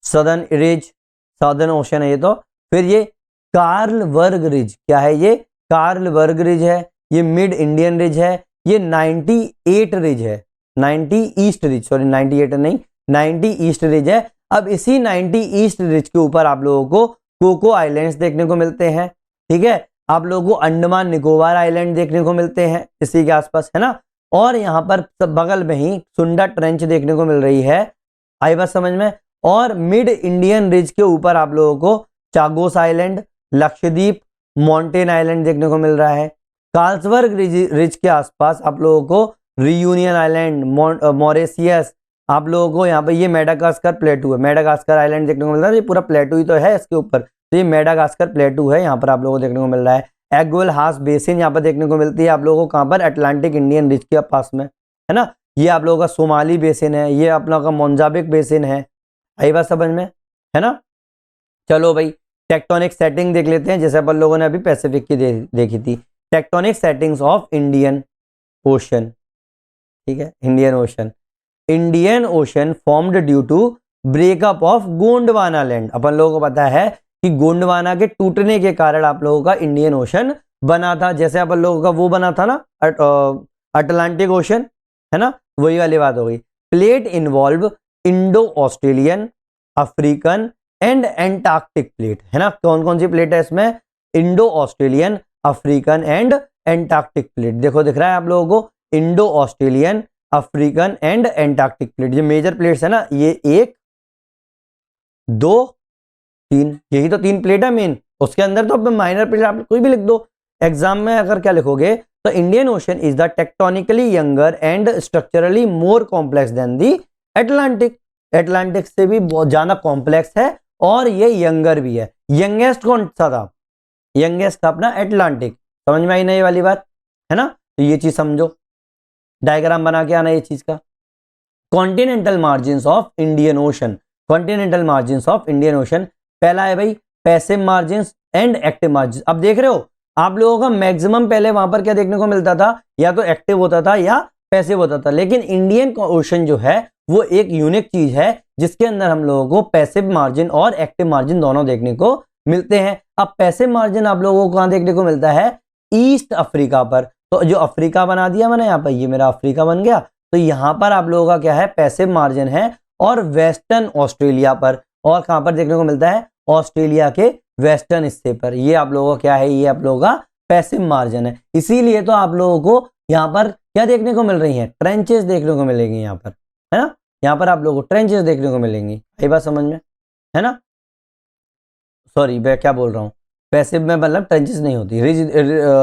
southern ridge, Southern Ocean है ये तो। फिर ये कार्लबर्ग रिज, क्या है ये, कार्लबर्ग रिज है, ये मिड इंडियन रिज है, ये 98 रिज है, 90 ईस्ट रिज, सॉरी 98 नहीं, 90 ईस्ट रिज है। अब इसी 90 ईस्ट रिज के ऊपर आप लोगों को कोको आइलैंड्स देखने को मिलते हैं, ठीक है। आप लोगों को अंडमान निकोबार आइलैंड देखने को मिलते हैं इसी के आसपास, है ना। और यहाँ पर बगल में ही सुंडा ट्रेंच देखने को मिल रही है, आई बात समझ में। और मिड इंडियन रिज के ऊपर आप लोगों को Chagos island, Lakshadweep, mountain island देखने को मिल रहा है। कार्लसबर्ग रिज के आसपास आप लोगों को रियूनियन आइलैंड, मॉरिशियस, आप लोगों को यहाँ पे ये मेडागास्कर प्लेटू है, मेडागास्कर आइलैंड देखने को मिल रहा है। ये पूरा प्लेटू ही तो है इसके ऊपर, तो ये मेडागास्कर प्लेटू है, यहाँ पर आप लोगों को देखने को मिल रहा है। एगोल हास बेसिन यहाँ पर देखने को मिलती है आप लोगों को, कहाँ पर, अटलांटिक इंडियन रिज के पास में, है ना। ये आप लोगों का सोमाली बेसिन है, ये आप लोगों का मोजाम्बिक बेसिन है, आई बात समझ में, है ना। चलो भाई टेक्टोनिक सेटिंग देख लेते हैं, जैसे अपन लोगों ने अभी पैसिफिक की देखी थी। Tectonic settings of Indian Ocean, ठीक है, Indian Ocean. Indian Ocean formed due to breakup of Gondwana land. अपन लोगों को पता है कि गोंडवाना के टूटने के कारण आप लोगों का इंडियन ओशन बना था, जैसे अपन लोगों का वो बना था ना अटलांटिक ओशन, है ना, वही वाली बात हो गई। Plate involve Indo Australian, African and Antarctic plate, है ना। कौन कौन सी प्लेट है इसमें, Indo Australian, African and Antarctic plate. देखो दिख रहा है आप लोगों को, Indo Australian, African and Antarctic plate, ये मेजर प्लेट्स है ना, ये 1 2 3, यही तो 3 प्लेट है मेन। उसके अंदर तो माइनर प्लेट आप कोई भी लिख दो, एग्जाम में अगर क्या लिखोगे तो Indian Ocean is the tectonically younger and structurally more complex than the Atlantic. Atlantic से भी बहुत ज्यादा कॉम्प्लेक्स है और ये यंगर भी है। यंगेस्ट कौन सा था, यंगेस्ट था अपना एटलांटिक। समझ में आई ना ये वाली बात, है ना। तो ये चीज समझो, डायग्राम बना के आना ये चीज का। Continental margin of Indian ocean, continental margin of Indian ocean, पहला है भाई passive margin and active margin. अब देख रहे हो आप लोगों का मैक्सिमम पहले वहां पर क्या देखने को मिलता था, या तो एक्टिव होता था या पैसिव होता था, लेकिन इंडियन ओशन जो है वो एक यूनिक चीज है जिसके अंदर हम लोगों को पैसिव मार्जिन और एक्टिव मार्जिन दोनों देखने को मिलते हैं। अब पैसिव मार्जिन आप लोगों को कहां देखने को मिलता है, ईस्ट अफ्रीका पर। तो जो अफ्रीका बना दिया मैंने यहाँ पर, ये मेरा अफ्रीका बन गया, तो यहाँ पर आप लोगों का क्या है, पैसिव मार्जिन है। और वेस्टर्न ऑस्ट्रेलिया पर, और कहां पर देखने को मिलता है, ऑस्ट्रेलिया के वेस्टर्न हिस्से पर, ये आप लोगों का क्या है, ये आप लोगों का पैसिव मार्जिन है। इसीलिए तो आप लोगों को यहाँ पर क्या देखने को मिल रही है, ट्रेंचेस देखने को मिलेंगी यहाँ पर, है ना। यहाँ पर आप लोगों को ट्रेंचेस देखने को मिलेंगी, ये बात समझ में, है ना। सॉरी मैं क्या बोल रहा हूँ, पैसिव में मतलब ट्रेंचेस नहीं होती,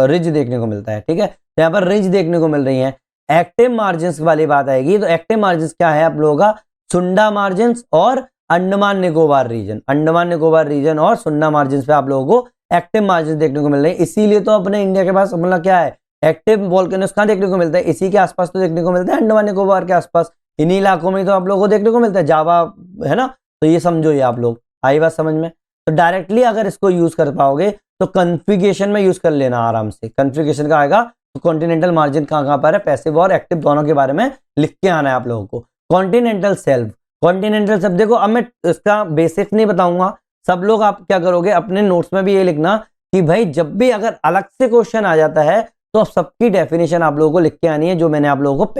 रिज देखने को मिलता है, ठीक है। तो यहाँ पर रिज देखने को मिल रही है। एक्टिव मार्जिन वाली बात आएगी, तो एक्टिव मार्जिन क्या है आप लोगों का, सुंडा मार्जिन और अंडमान निकोबार रीजन, अंडमान निकोबार रीजन और सुंडा मार्जिन पे आप लोगों को एक्टिव मार्जिन देखने को मिल रहे हैं। इसीलिए तो अपने इंडिया के पास मतलब क्या है, एक्टिव वोल्केनोस कहां देखने को मिलता है, इसी के आसपास तो देखने को मिलता है, अंडमान निकोबार के आसपास, इन्हीं इलाकों में तो आप लोगों को देखने को मिलता है, जावा, है ना। तो ये समझो, ये आप लोग आई बात समझ में। तो डायरेक्टली अगर इसको यूज कर पाओगे तो कन्फिगरेशन में यूज कर लेना आराम से। कन्फिगरेशन का आएगा तो कॉन्टिनेंटल मार्जिन कहां पर है, पैसिव और एक्टिव दोनों के बारे में लिख के आना है आप लोगों को। कॉन्टिनेंटल सेल्फ, कॉन्टिनेंटल सेल्फ देखो, अब मैं इसका बेसिक नहीं बताऊंगा, सब लोग आप क्या करोगे अपने नोट्स में भी ये लिखना कि भाई जब भी अगर अलग से क्वेश्चन आ जाता है तो सबकी डेफिनेशन आप लोगों को लिख के आनी है, जो मैंने आप लोगों को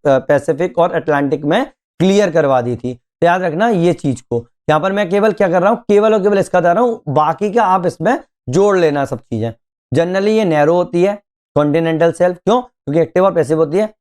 पैसिफिक और अटलांटिक में क्लियर करवा दी थी। तो याद रखना ये चीज को, यहाँ पर मैं केवल क्या कर रहा हूँ, केवल और केवल इसका बता रहा हूँ, बाकी का आप इसमें जोड़ लेना सब चीजें। जनरली ये नैरो होती है कॉन्टिनेंटल सेल्फ, क्यों, क्योंकि एक्टिव और पैसिव होती है।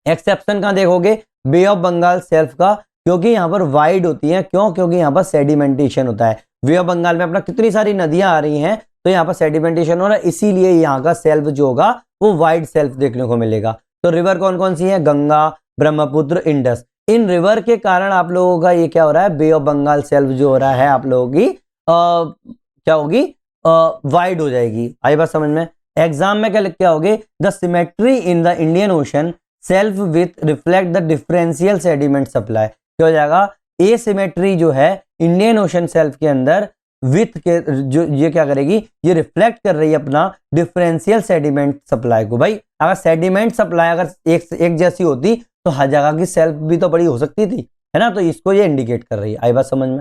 एक्सेप्शन कहां देखोगे, बे ऑफ बंगाल सेल्फ का, क्योंकि यहाँ पर वाइड होती है, क्यों, क्योंकि यहाँ पर सेडिमेंटेशन होता है। बे ऑफ बंगाल में अपना कितनी सारी नदियां आ रही हैं, तो यहाँ पर सेडिमेंटेशन हो रहा है, इसीलिए यहाँ का सेल्फ जो होगा वो वाइड सेल्फ देखने को मिलेगा। तो रिवर कौन कौन सी है, गंगा, ब्रह्मपुत्र, इंडस। इन रिवर के कारण आप लोगों का ये क्या हो रहा है, बे ऑफ बंगाल सेल्फ जो हो रहा है आप लोगों की क्या होगी, वाइड हो जाएगी। आई बात समझ में। एग्जाम में क्या लिख के आओगे, the symmetry in the Indian ocean self with reflect the differential sediment supply. क्या हो जाएगा, ए सिमेट्री जो है इंडियन ओशन सेल्फ के अंदर विथ के जो ये क्या करेगी, ये रिफ्लेक्ट कर रही है अपना डिफरेंशियल सेडिमेंट सप्लाई को। भाई अगर सेडिमेंट सप्लाई अगर एक जैसी होती तो हर जगह की सेल्फ भी तो बड़ी हो सकती थी, है ना। तो इसको ये इंडिकेट कर रही है, आई बात समझ में,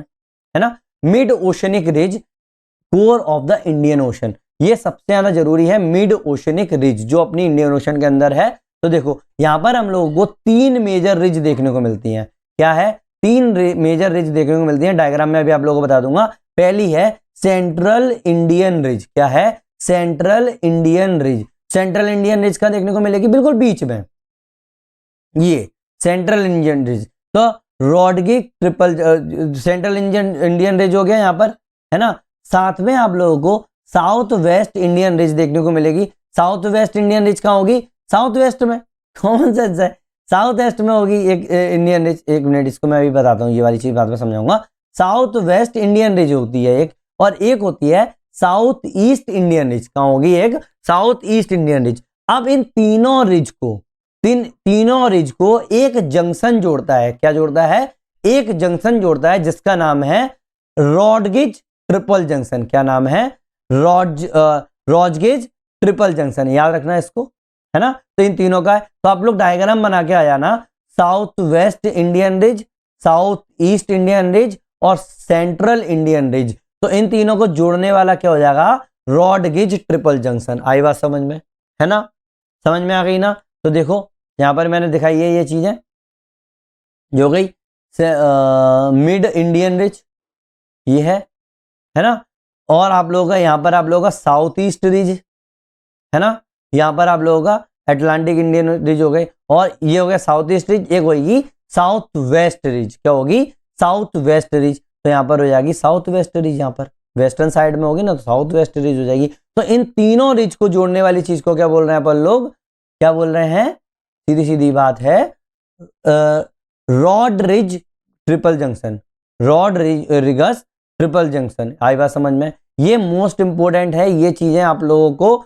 है ना। Mid oceanic ridge core of the Indian ocean, ये सबसे ज्यादा जरूरी है, मिड ओशनिक रिज जो अपनी इंडियन ओशन के अंदर है। तो देखो यहाँ पर हम लोगों को 3 मेजर रिज देखने को मिलती हैं, क्या है, तीन मेजर रिज देखने को मिलती हैं, डायग्राम में अभी आप लोगों को बता दूंगा। पहली है सेंट्रल इंडियन रिज। क्या है? Central Indian ridge. Central Indian ridge का देखने को मिलेगी बिल्कुल बीच में, ये सेंट्रल इंडियन रिज। तो रॉडगिग ट्रिपल सेंट्रल इंडियन रिज हो गया यहाँ पर, है ना। साथ में आप लोगों को साउथ वेस्ट इंडियन रिज देखने को मिलेगी। साउथ वेस्ट इंडियन रिज कहाँ होगी? साउथ वेस्ट में। कॉमन सेंस है, साउथ वेस्ट में होगी एक इंडियन रिज। एक मिनट, इसको मैं अभी बताता हूँ, ये वाली चीज बाद में समझाऊंगा। साउथ वेस्ट इंडियन रिज होती है एक, और एक होती है साउथ ईस्ट इंडियन रिज। कहाँ होगी? एक साउथ ईस्ट इंडियन रिज। अब इन तीनों रिज को तीनों रिज को एक जंक्शन जोड़ता है। क्या जोड़ता है? एक जंक्शन जोड़ता है जिसका नाम है रॉडगिज ट्रिपल जंक्शन। क्या नाम है? रॉडगिज ट्रिपल जंक्शन। याद रखना इसको, है ना। तो इन तीनों का है, तो आप लोग डायग्राम बना के आ जाना। South West Indian ridge, south east Indian ridge और सेंट्रल इंडियन रिज। तो इन तीनों को जोड़ने वाला क्या हो जाएगा? रॉडगिज ट्रिपल जंक्शन। आई बात समझ में, है ना? समझ में आ गई ना? तो देखो यहां पर मैंने दिखाई है ये चीजें जो गई मिड इंडियन रिज, ये है ना। और आप लोगों का यहां पर आप लोगों का साउथ ईस्ट रिज, है ना। यहां पर आप लोगों का अटलांटिक इंडियन रिज हो गई, और ये हो गया साउथ ईस्ट रिज। एक होगी साउथ वेस्ट रिज। क्या होगी? South west ridge. तो यहां पर हो जाएगी साउथ वेस्ट रिज, यहां पर वेस्टर्न साइड में होगी ना, तो साउथ वेस्ट रिज हो जाएगी। तो इन तीनों रिज को जोड़ने वाली चीज को क्या बोल रहे हैं अपन लोग? क्या बोल रहे हैं? सीधी सीधी बात है, Rodrigues triple junction. Rodrigues triple junction. आई बात समझ में? ये मोस्ट इंपोर्टेंट है, ये चीजें आप लोगों को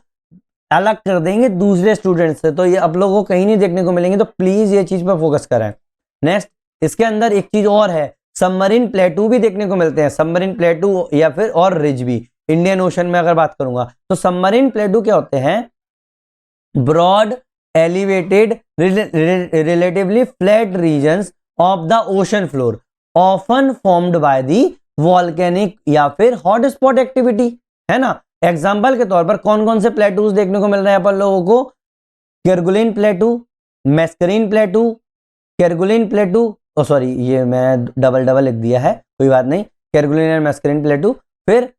अलग कर देंगे दूसरे स्टूडेंट से, तो ये आप लोगों को कहीं नहीं देखने को मिलेंगे, तो प्लीज ये चीज पर फोकस करें। नेक्स्ट, इसके अंदर एक चीज और है, सबमरीन प्लेटू भी देखने को मिलते हैं। सबमरीन प्लेटू या फिर और रिज भी इंडियन ओशन में अगर बात करूंगा तो सबमरीन प्लेटू क्या होते हैं? Broad elevated relatively flat regions of the ocean floor often formed by the volcanic या फिर हॉट स्पॉट एक्टिविटी, है ना। एग्जाम्पल के तौर पर कौन कौन से प्लेटूज देखने को मिल रहे हैं अपन लोगों को? केरगुलिन प्लेटू, मैस्करीन प्लेटू, केरगुलिन प्लेटू, ओ सॉरी ये मैं डबल लिख दिया है, कोई बात नहीं। केरगुलिन एंड मैस्करीन प्लेटू, फिर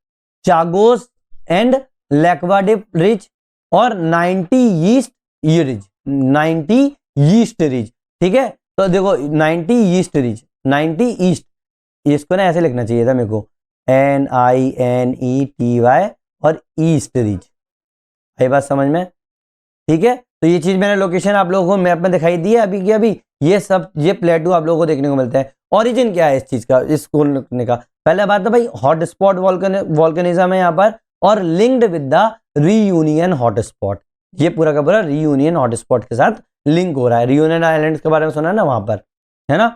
चागोस एंड लेक्वाडिप रिज और 90 ईस्ट रिज, 90 ईस्ट रिज। ठीक है, तो देखो 90 ईस्ट रिज, 90 ईस्ट, इसको ना ऐसे लिखना चाहिए था मेरे को, NINETY और ईस्ट रिज। आई बात समझ में? ठीक है, तो ये चीज मैंने लोकेशन आप लोगों को मैप में दिखाई दी है अभी की अभी। ये सब ये प्लेटू आप लोगों को देखने को मिलते हैं। ओरिजिन क्या है इस चीज का, इसको लिखने का? पहले बात है भाई, हॉट स्पॉट वॉल्केनिज्म है यहाँ पर, और linked with the reunion hot spot. ये पूरा का पूरा रीयूनियन हॉट स्पॉट के साथ लिंक हो रहा है। रीयूनियन आइलैंड्स के बारे में सुना है ना वहां पर, है ना।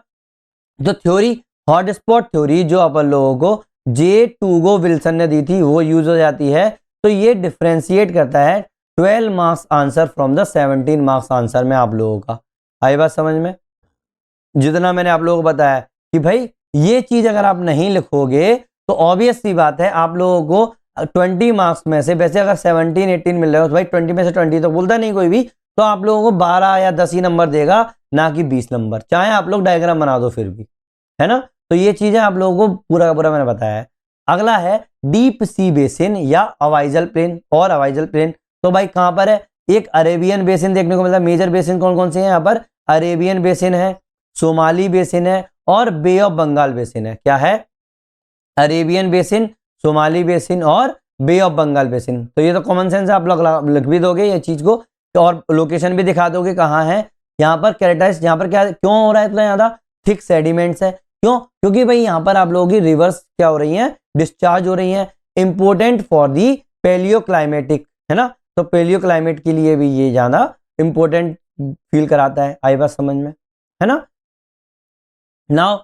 तो थ्योरी, हॉट स्पॉट थ्योरी जो अपन लोगों को जे टूगो विल्सन ने दी थी वो यूज हो जाती है। तो ये डिफ्रेंशिएट करता है 12 marks answer from the 17 marks answer में आप लोगों का। आई बात समझ में? जितना मैंने आप लोगों को बताया कि भाई ये चीज अगर आप नहीं लिखोगे तो ऑब्वियस सी बात है आप लोगों को 20 मार्क्स में से, वैसे अगर 17-18 मिल रहे हो तो भाई 20 में से 20 तो बोलता नहीं कोई भी, तो आप लोगों को 12 या 10 ही नंबर देगा, ना कि 20 नंबर, चाहे आप लोग डायग्राम बना दो फिर भी, है ना। तो ये चीजें आप लोगों को पूरा का पूरा मैंने बताया है। अगला है डीप सी बेसिन या अवाइजल प्लेन और अवाइजल प्लेन। तो भाई कहां पर है? एक अरेबियन बेसिन देखने को मिलता है। मेजर बेसिन कौन कौन से हैं यहाँ पर? अरेबियन बेसिन है, सोमाली बेसिन है और बे ऑफ बंगाल बेसिन है। क्या है? अरेबियन बेसिन, सोमाली बेसिन और बे ऑफ बंगाल बेसिन। तो ये तो कॉमन सेंस है, आप लोग लिख भी दोगे ये चीज को, और लोकेशन भी दिखा दोगे कहाँ है। यहाँ पर कैरेक्टराइज, यहाँ पर क्या क्यों हो रहा है इतना ज्यादा? थिक सेडिमेंट्स है। क्यों? क्योंकि भाई यहाँ पर आप लोगों की रिवर्स क्या हो रही है? डिस्चार्ज हो रही है। Important for the paleo climatic, है ना। तो पेलियो क्लाइमेट के लिए भी ये ज्यादा इंपोर्टेंट फील कराता है। आई बात समझ में, है ना। नाउ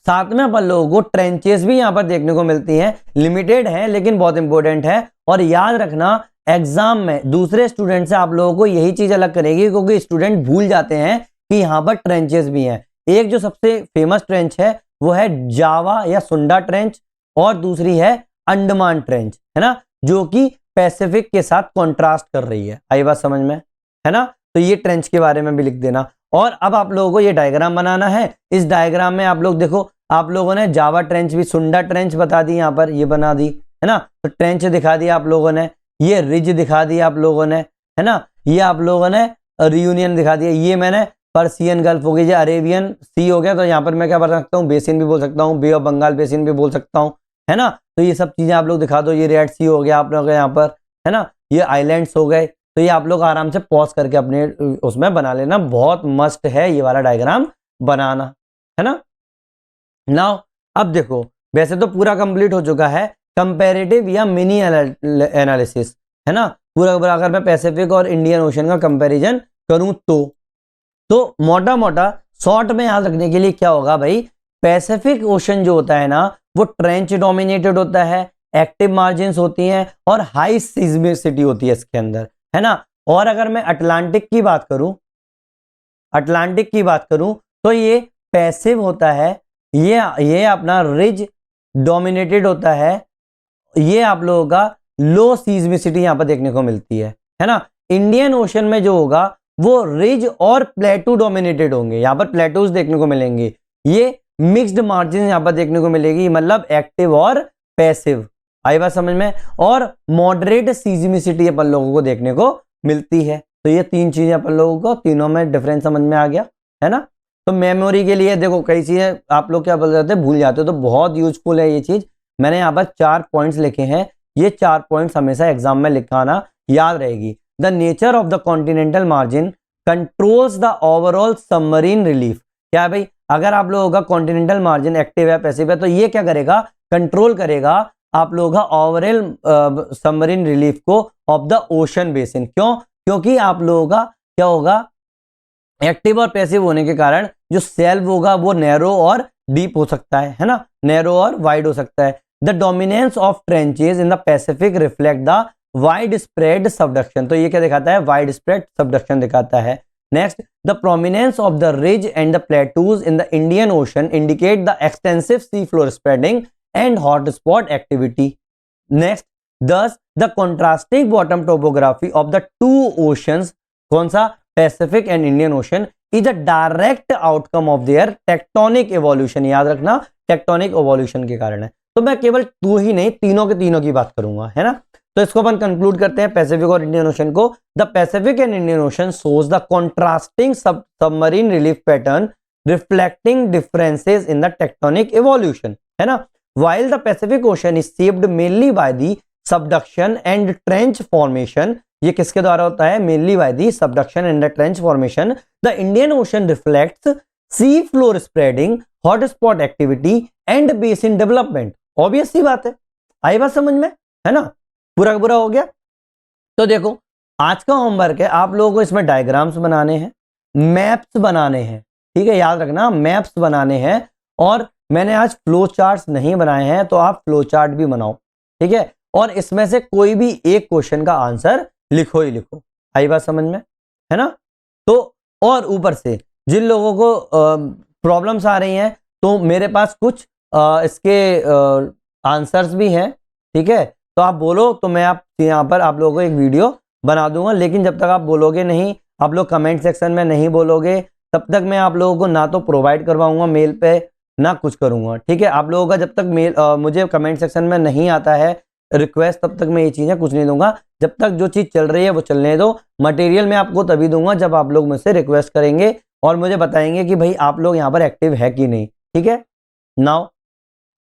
साथ में अपन लोगों को ट्रेंचेस भी यहाँ पर देखने को मिलती हैं, लिमिटेड है लेकिन बहुत इंपॉर्टेंट है। और याद रखना एग्जाम में दूसरे स्टूडेंट से आप लोगों को यही चीज अलग करेगी, क्योंकि स्टूडेंट भूल जाते हैं कि यहाँ पर ट्रेंचेस भी हैं। एक जो सबसे फेमस ट्रेंच है वो है जावा या सुंडा ट्रेंच, और दूसरी है अंडमान ट्रेंच, है ना, जो कि पैसिफिक के साथ कॉन्ट्रास्ट कर रही है। आई बात समझ में, है ना। तो ये ट्रेंच के बारे में भी लिख देना। और अब आप लोगों को ये डायग्राम बनाना है। इस डायग्राम में आप लोग देखो, आप लोगों ने जावा ट्रेंच भी, सुंडा ट्रेंच बता दी, यहाँ पर ये बना दी है ना, तो ट्रेंच दिखा दिया आप लोगों ने, ये रिज दिखा दिया आप लोगों ने, है ना, ये आप लोगों ने रियूनियन दिखा दिया, ये मैंने पर्सियन गल्फ हो गया, ये अरेबियन सी हो गया, तो यहाँ पर मैं क्या बता सकता हूँ, बेसिन भी बोल सकता हूँ, बे ऑफ बंगाल बेसिन भी बोल सकता हूँ, है ना। तो ये सब चीजें आप लोग दिखा दो, ये रेड सी हो गया आप लोग यहाँ पर, है ना, ये आइलैंड्स हो गए। तो ये आप लोग आराम से पॉज करके अपने उसमें बना लेना, बहुत मस्त है ये वाला डायग्राम बनाना, है ना। नाउ अब देखो, वैसे तो पूरा कंप्लीट हो चुका है, कंपैरेटिव या मिनी एनालिसिस, है ना, पूरा अगर मैं पैसिफिक और इंडियन ओशन का कंपैरिजन करूं तो मोटा मोटा शॉर्ट में याद रखने के लिए क्या होगा भाई, पैसिफिक ओशन जो होता है ना, वो ट्रेंच डोमिनेटेड होता है, एक्टिव मार्जिन्स होती हैं और हाई सीज्मिसिटी होती है इसके अंदर, है ना। और अगर मैं अटलांटिक की बात करूं तो ये पैसिव होता है, ये अपना रिज डोमिनेटेड होता है, ये आप लोगों का लो सीज्मिसिटी यहां पर देखने को मिलती है ना। इंडियन ओशन में जो होगा वो रिज और प्लेटू डोमिनेटेड होंगे, यहां पर प्लेटूज देखने को मिलेंगे, ये मिक्स्ड मार्जिन यहां पर देखने को मिलेगी, मतलब एक्टिव और पैसिव, आई बात समझ में, और मॉडरेट सीज्मिसिटी अपन लोगों को देखने को मिलती है। तो ये तीन चीजें अपन लोगों को तीनों में डिफरेंस समझ में आ गया, है ना। तो मेमोरी के लिए देखो, कई चीजें आप लोग क्या बोल जाते हैं, भूल जाते हो, तो बहुत यूजफुल है ये चीज। मैंने यहाँ पर 4 पॉइंट्स लिखे हैं, ये 4 पॉइंट्स हमेशा एग्जाम में लिखाना, याद रहेगी। The nature of the continental margin controls the overall submarine relief. क्या है भाई, अगर आप लोगों का कॉन्टिनेंटल मार्जिन एक्टिव है, पैसिव है, तो ये क्या करेगा, कंट्रोल करेगा आप लोगों का ओवरऑल सबमरीन रिलीफ को ऑफ द ओशन बेसिन। क्यों? क्योंकि आप लोगों का क्या होगा, एक्टिव और पैसिव होने के कारण जो सेल्व होगा वो नैरो और डीप हो सकता है ना, नैरो और वाइड हो सकता है। The dominance of trenches in the Pacific reflect the wide spread subduction. तो ये क्या दिखाता है, वाइड स्प्रेड सबडक्शन दिखाता है। Next, the prominence of the ridge and the plateaus in the Indian ocean indicate the extensive C floor spreading and hot spot activity. Next, thus the contrasting bottom topography of the two oceans, कौन सा, Pacific and Indian Ocean, is a direct outcome of their tectonic evolution. याद रखना, tectonic evolution के कारण है। तो मैं केवल टू ही नहीं, तीनों के तीनों की बात करूंगा, है ना। तो इसको अपन कंक्लूड करते हैं, पैसिफिक और इंडियन ओशन को। The Pacific and Indian ocean shows the contrasting submarine relief pattern reflecting differences in the tectonic evolution, है ना। While the Pacific Ocean is shaped mainly by the subduction and trench formation, ये किसके द्वारा होता है, mainly by the subduction and the trench formation, the Indian Ocean reflects sea floor spreading, hot spot activity and basin development। obvious सी बात है, आई बात समझ में, है ना, पूरा पूरा हो गया। तो देखो, आज का होमवर्क है, आप लोगों को इसमें डायग्राम्स बनाने हैं, मैप्स बनाने हैं, ठीक है, याद रखना, मैप्स बनाने हैं। और मैंने आज फ्लो चार्ट्स नहीं बनाए हैं, तो आप फ्लो चार्ट भी बनाओ, ठीक है, और इसमें से कोई भी एक क्वेश्चन का आंसर लिखो ही लिखो, आई बात समझ में, है ना। तो और ऊपर से जिन लोगों को प्रॉब्लम्स आ रही हैं, तो मेरे पास कुछ इसके आंसर्स भी हैं, ठीक है, तो आप बोलो तो मैं आप यहाँ पर आप लोगों को एक वीडियो बना दूंगा। लेकिन जब तक आप बोलोगे नहीं, आप लोग कमेंट सेक्शन में नहीं बोलोगे, तब तक मैं आप लोगों को ना तो प्रोवाइड करवाऊंगा मेल पे, ना कुछ करूंगा, ठीक है। आप लोगों का जब तक मेल मुझे कमेंट सेक्शन में नहीं आता है रिक्वेस्ट, तब तक मैं ये चीजें कुछ नहीं दूंगा। जब तक जो चीज चल रही है वो चलने दो। मटेरियल मैं आपको तभी दूंगा जब आप लोग मुझसे रिक्वेस्ट करेंगे और मुझे बताएंगे कि भाई आप लोग यहाँ पर एक्टिव है कि नहीं, ठीक है। नाउ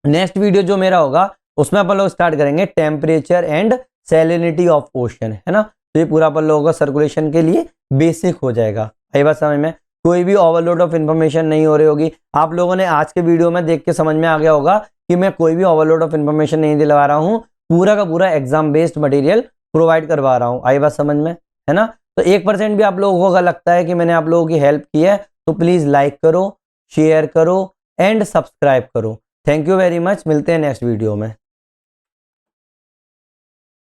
नेक्स्ट वीडियो जो मेरा होगा उसमें अपन लोग स्टार्ट करेंगे temperature and salinity of ocean, है ना। तो ये पूरा अपन लोगों का सर्कुलेशन के लिए बेसिक हो जाएगा, आई बात समझ में, कोई भी ओवरलोड ऑफ इन्फॉर्मेशन नहीं हो रही होगी। आप लोगों ने आज के वीडियो में देख के समझ में आ गया होगा कि मैं कोई भी ओवरलोड ऑफ इन्फॉर्मेशन नहीं दिलवा रहा हूँ, पूरा का पूरा एग्जाम बेस्ड मटेरियल प्रोवाइड करवा रहा हूँ, आई बात समझ में, है ना। तो 1% भी आप लोगों को लगता है कि मैंने आप लोगों की हेल्प की है, तो प्लीज लाइक करो, शेयर करो एंड सब्सक्राइब करो। थैंक यू वेरी मच, मिलते हैं नेक्स्ट वीडियो में।